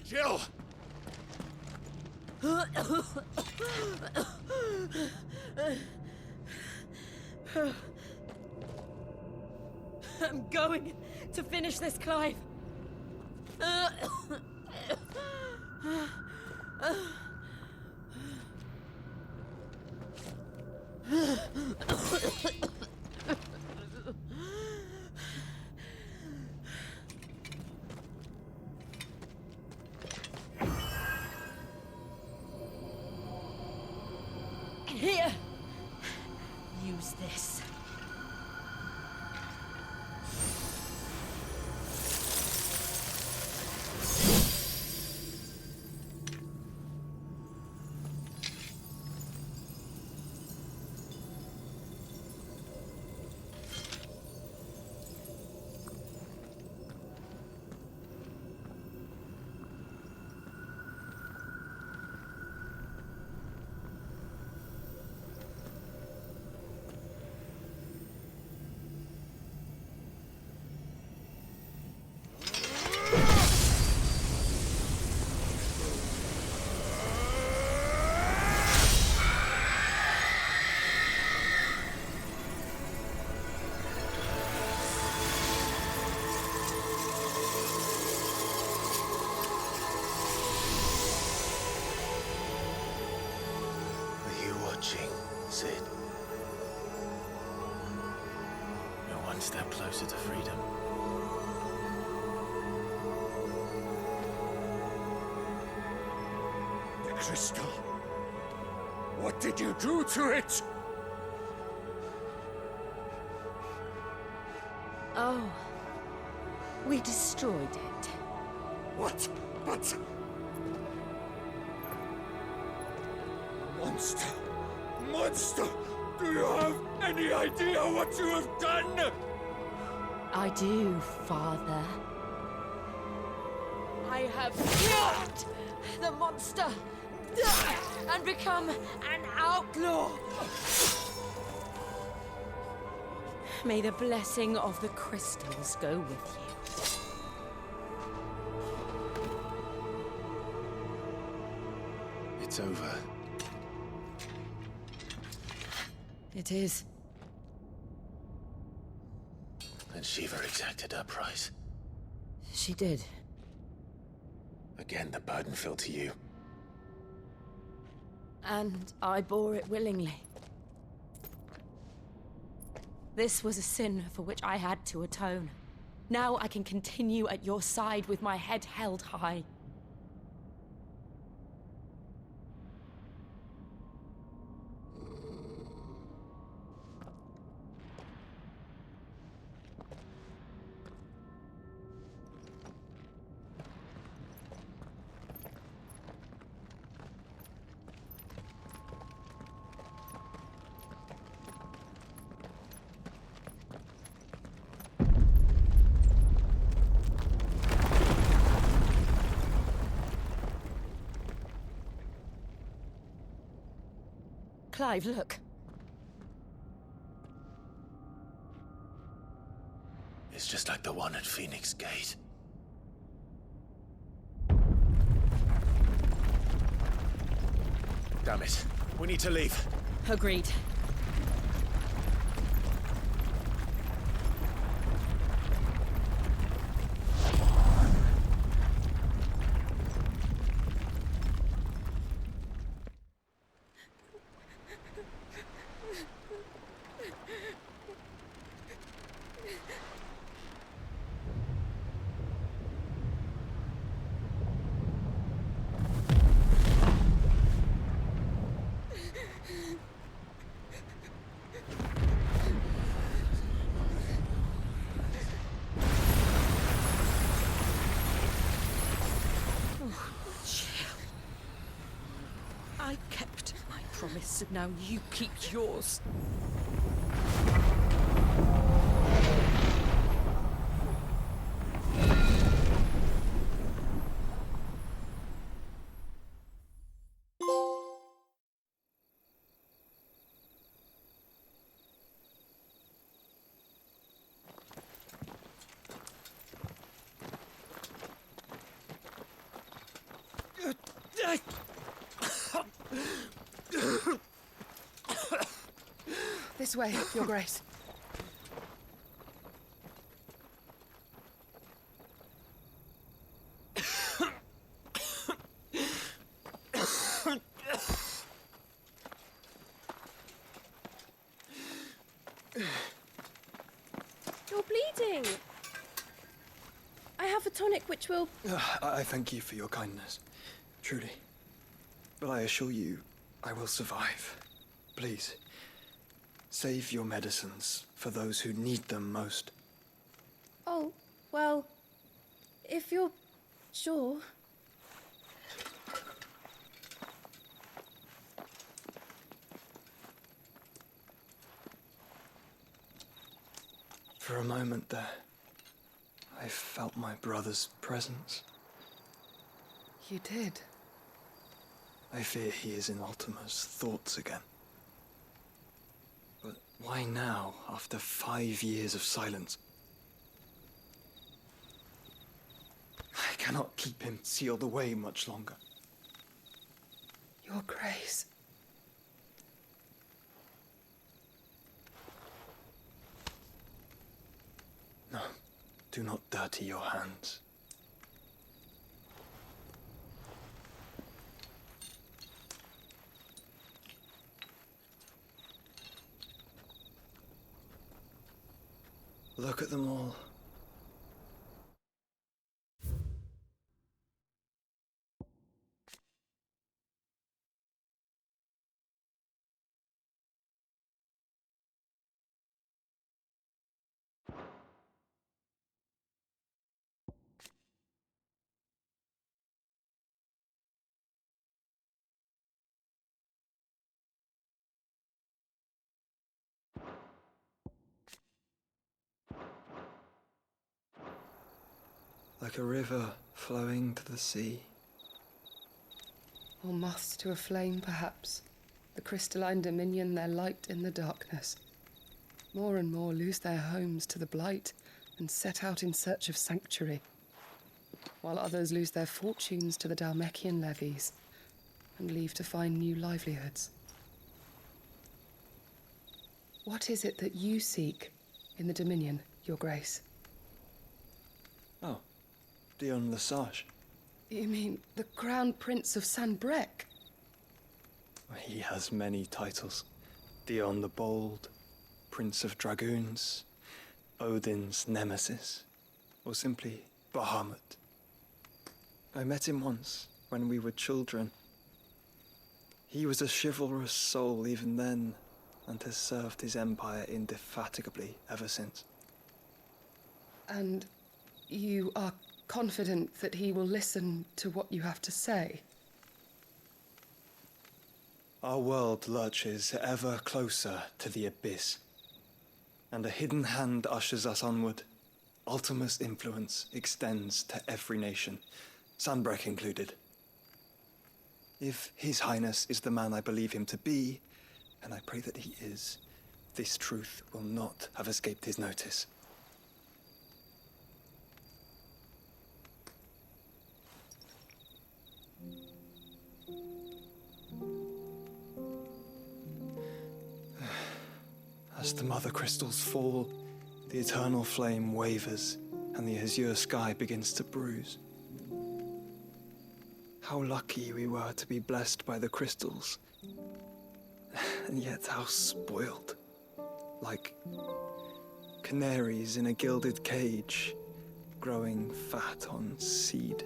Jill! I'm going to finish this, Clive. Here. Use this. Sid. You're one step closer to freedom. The crystal. What did you do to it? Oh. We destroyed it. What? But... Monster! Monster! Do you have any idea what you have done? I do, Father. I have killed the monster and become an outlaw. May the blessing of the crystals go with you. It's over. It is. And Shiva exacted her price. She did. Again, the burden fell to you. And I bore it willingly. This was a sin for which I had to atone. Now I can continue at your side with my head held high. Clive, look. It's just like the one at Phoenix Gate. Damn it. We need to leave. Agreed. I kept my promise, and now you keep yours. This way, Your Grace. You're bleeding. I have a tonic which will... I thank you for your kindness, truly. But I assure you, I will survive. Please, save your medicines for those who need them most. Oh, well, if you're sure. For a moment there, I felt my brother's presence. You did? I fear he is in Ultima's thoughts again. But why now, after 5 years of silence? I cannot keep him sealed away much longer. Your Grace. No, do not dirty your hands. Look at them all. Like a river flowing to the sea. Or moths to a flame, perhaps. The crystalline dominion their light in the darkness. More and more lose their homes to the blight and set out in search of sanctuary, while others lose their fortunes to the Dhalmekian levies and leave to find new livelihoods. What is it that you seek in the Dominion, Your Grace? Oh, Dion Lesage. You mean the Crown Prince of Sanbreque? He has many titles. Dion the Bold, Prince of Dragoons, Odin's Nemesis, or simply Bahamut. I met him once, when we were children. He was a chivalrous soul even then, and has served his empire indefatigably ever since. And you are confident that he will listen to what you have to say? Our world lurches ever closer to the abyss, and a hidden hand ushers us onward. Ultima's influence extends to every nation, Sanbreque included. If His Highness is the man I believe him to be, and I pray that he is, this truth will not have escaped his notice. As the mother crystals fall, the eternal flame wavers, and the azure sky begins to bruise. How lucky we were to be blessed by the crystals, and yet how spoiled. Like canaries in a gilded cage, growing fat on seed.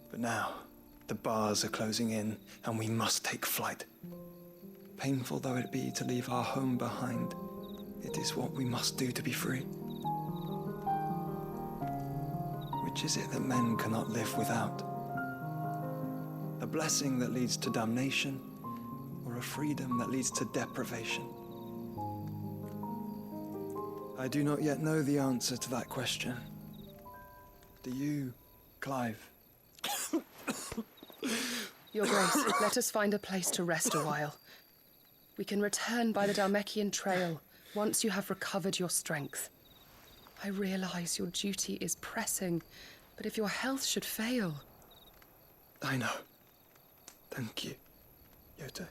But now, the bars are closing in, and we must take flight. Painful though it be to leave our home behind, it is what we must do to be free. Which is it that men cannot live without? A blessing that leads to damnation, or a freedom that leads to deprivation? I do not yet know the answer to that question. Do you, Clive? Your Grace, let us find a place to rest a while. We can return by the Dhalmekian trail once you have recovered your strength. I realize your duty is pressing, But if your health should fail... I know. Thank you, Yote.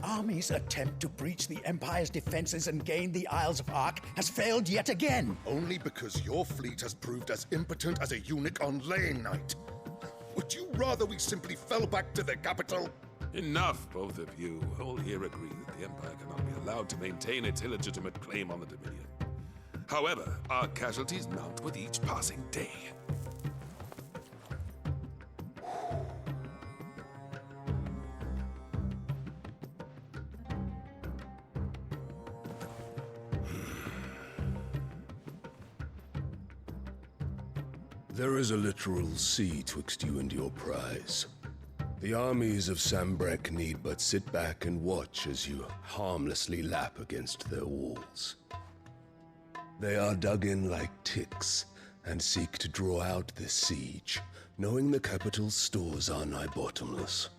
Army's attempt to breach the Empire's defenses and gain the Isles of Ark has failed yet again. Only because your fleet has proved as impotent as a eunuch on laying night. Would you rather we simply fell back to the capital? Enough, both of you. All here agree that the Empire cannot be allowed to maintain its illegitimate claim on the Dominion. However, our casualties mount with each passing day. There is a literal sea twixt you and your prize. The armies of Sambrek need but sit back and watch as you harmlessly lap against their walls. They are dug in like ticks and seek to draw out this siege, knowing the capital's stores are nigh bottomless.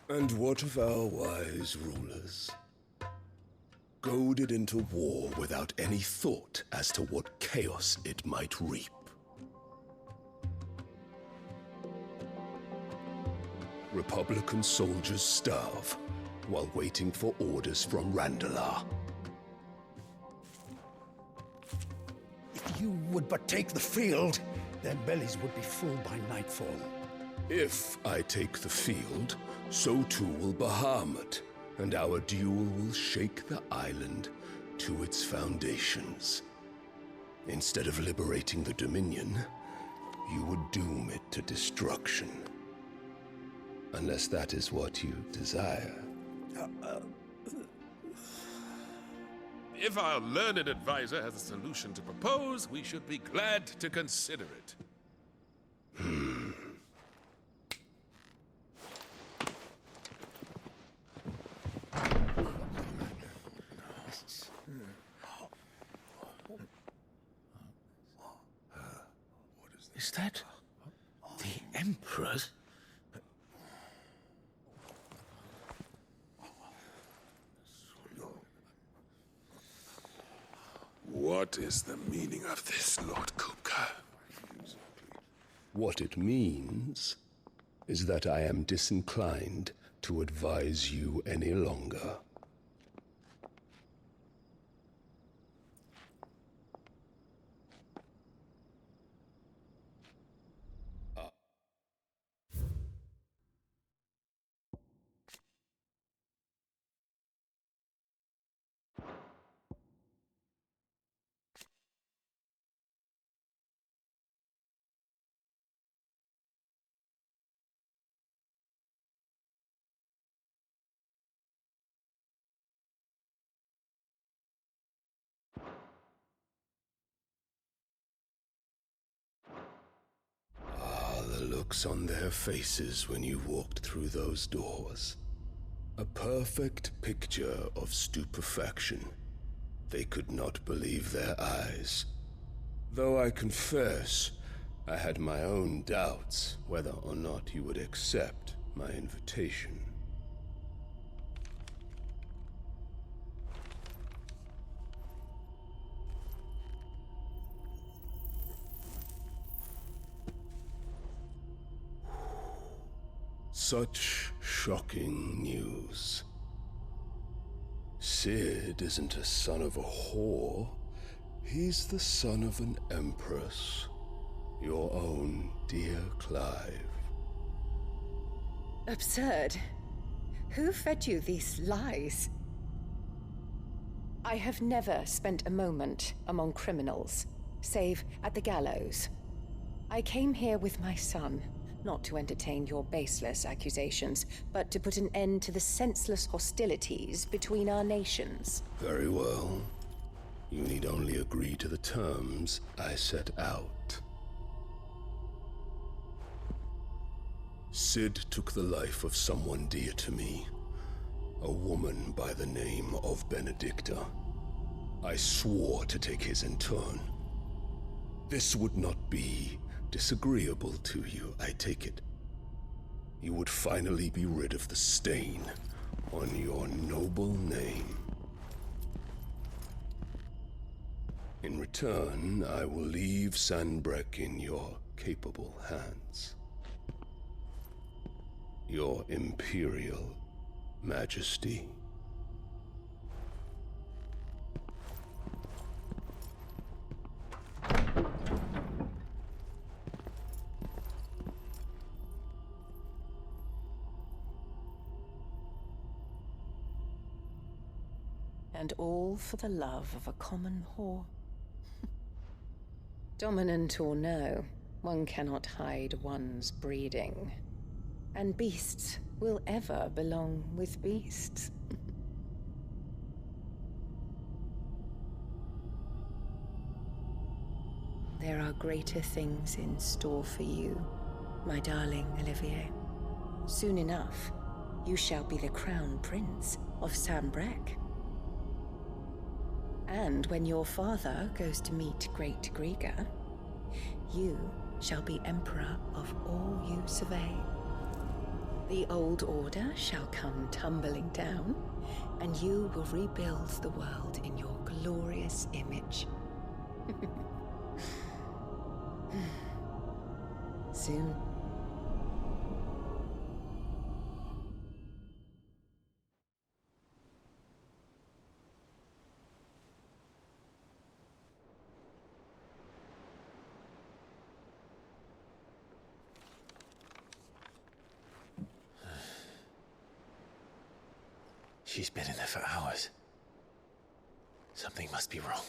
And what of our wise rulers? Goaded into war without any thought as to what chaos it might reap. Republican soldiers starve while waiting for orders from Randalar. If you would but take the field, their bellies would be full by nightfall. If I take the field, so too will Bahamut, and our duel will shake the island to its foundations. Instead of liberating the Dominion, you would doom it to destruction. Unless that is what you desire. If our learned advisor has a solution to propose, we should be glad to consider it. Is that the Emperor's? What is the meaning of this, Lord Kupka? What it means is that I am disinclined to advise you any longer. The looks on their faces when you walked through those doors. A perfect picture of stupefaction. They could not believe their eyes. Though I confess, I had my own doubts whether or not you would accept my invitation. Such shocking news. Sid isn't a son of a whore. He's the son of an empress. Your own dear Clive. Absurd. Who fed you these lies? I have never spent a moment among criminals, save at the gallows. I came here with my son, not to entertain your baseless accusations, but to put an end to the senseless hostilities between our nations. Very well. You need only agree to the terms I set out. Sid took the life of someone dear to me, a woman by the name of Benedicta. I swore to take his in turn. This would not be disagreeable to you, I take it. You would finally be rid of the stain on your noble name. In return, I will leave Sanbreque in your capable hands. Your Imperial Majesty. And all for the love of a common whore. Dominant or no, one cannot hide one's breeding. And beasts will ever belong with beasts. There are greater things in store for you, my darling Olivier. Soon enough, you shall be the crown prince of Sanbreque. And when your father goes to meet Great Griga, you shall be emperor of all you survey. The old order shall come tumbling down, and you will rebuild the world in your glorious image. Soon. She's been in there for hours. Something must be wrong.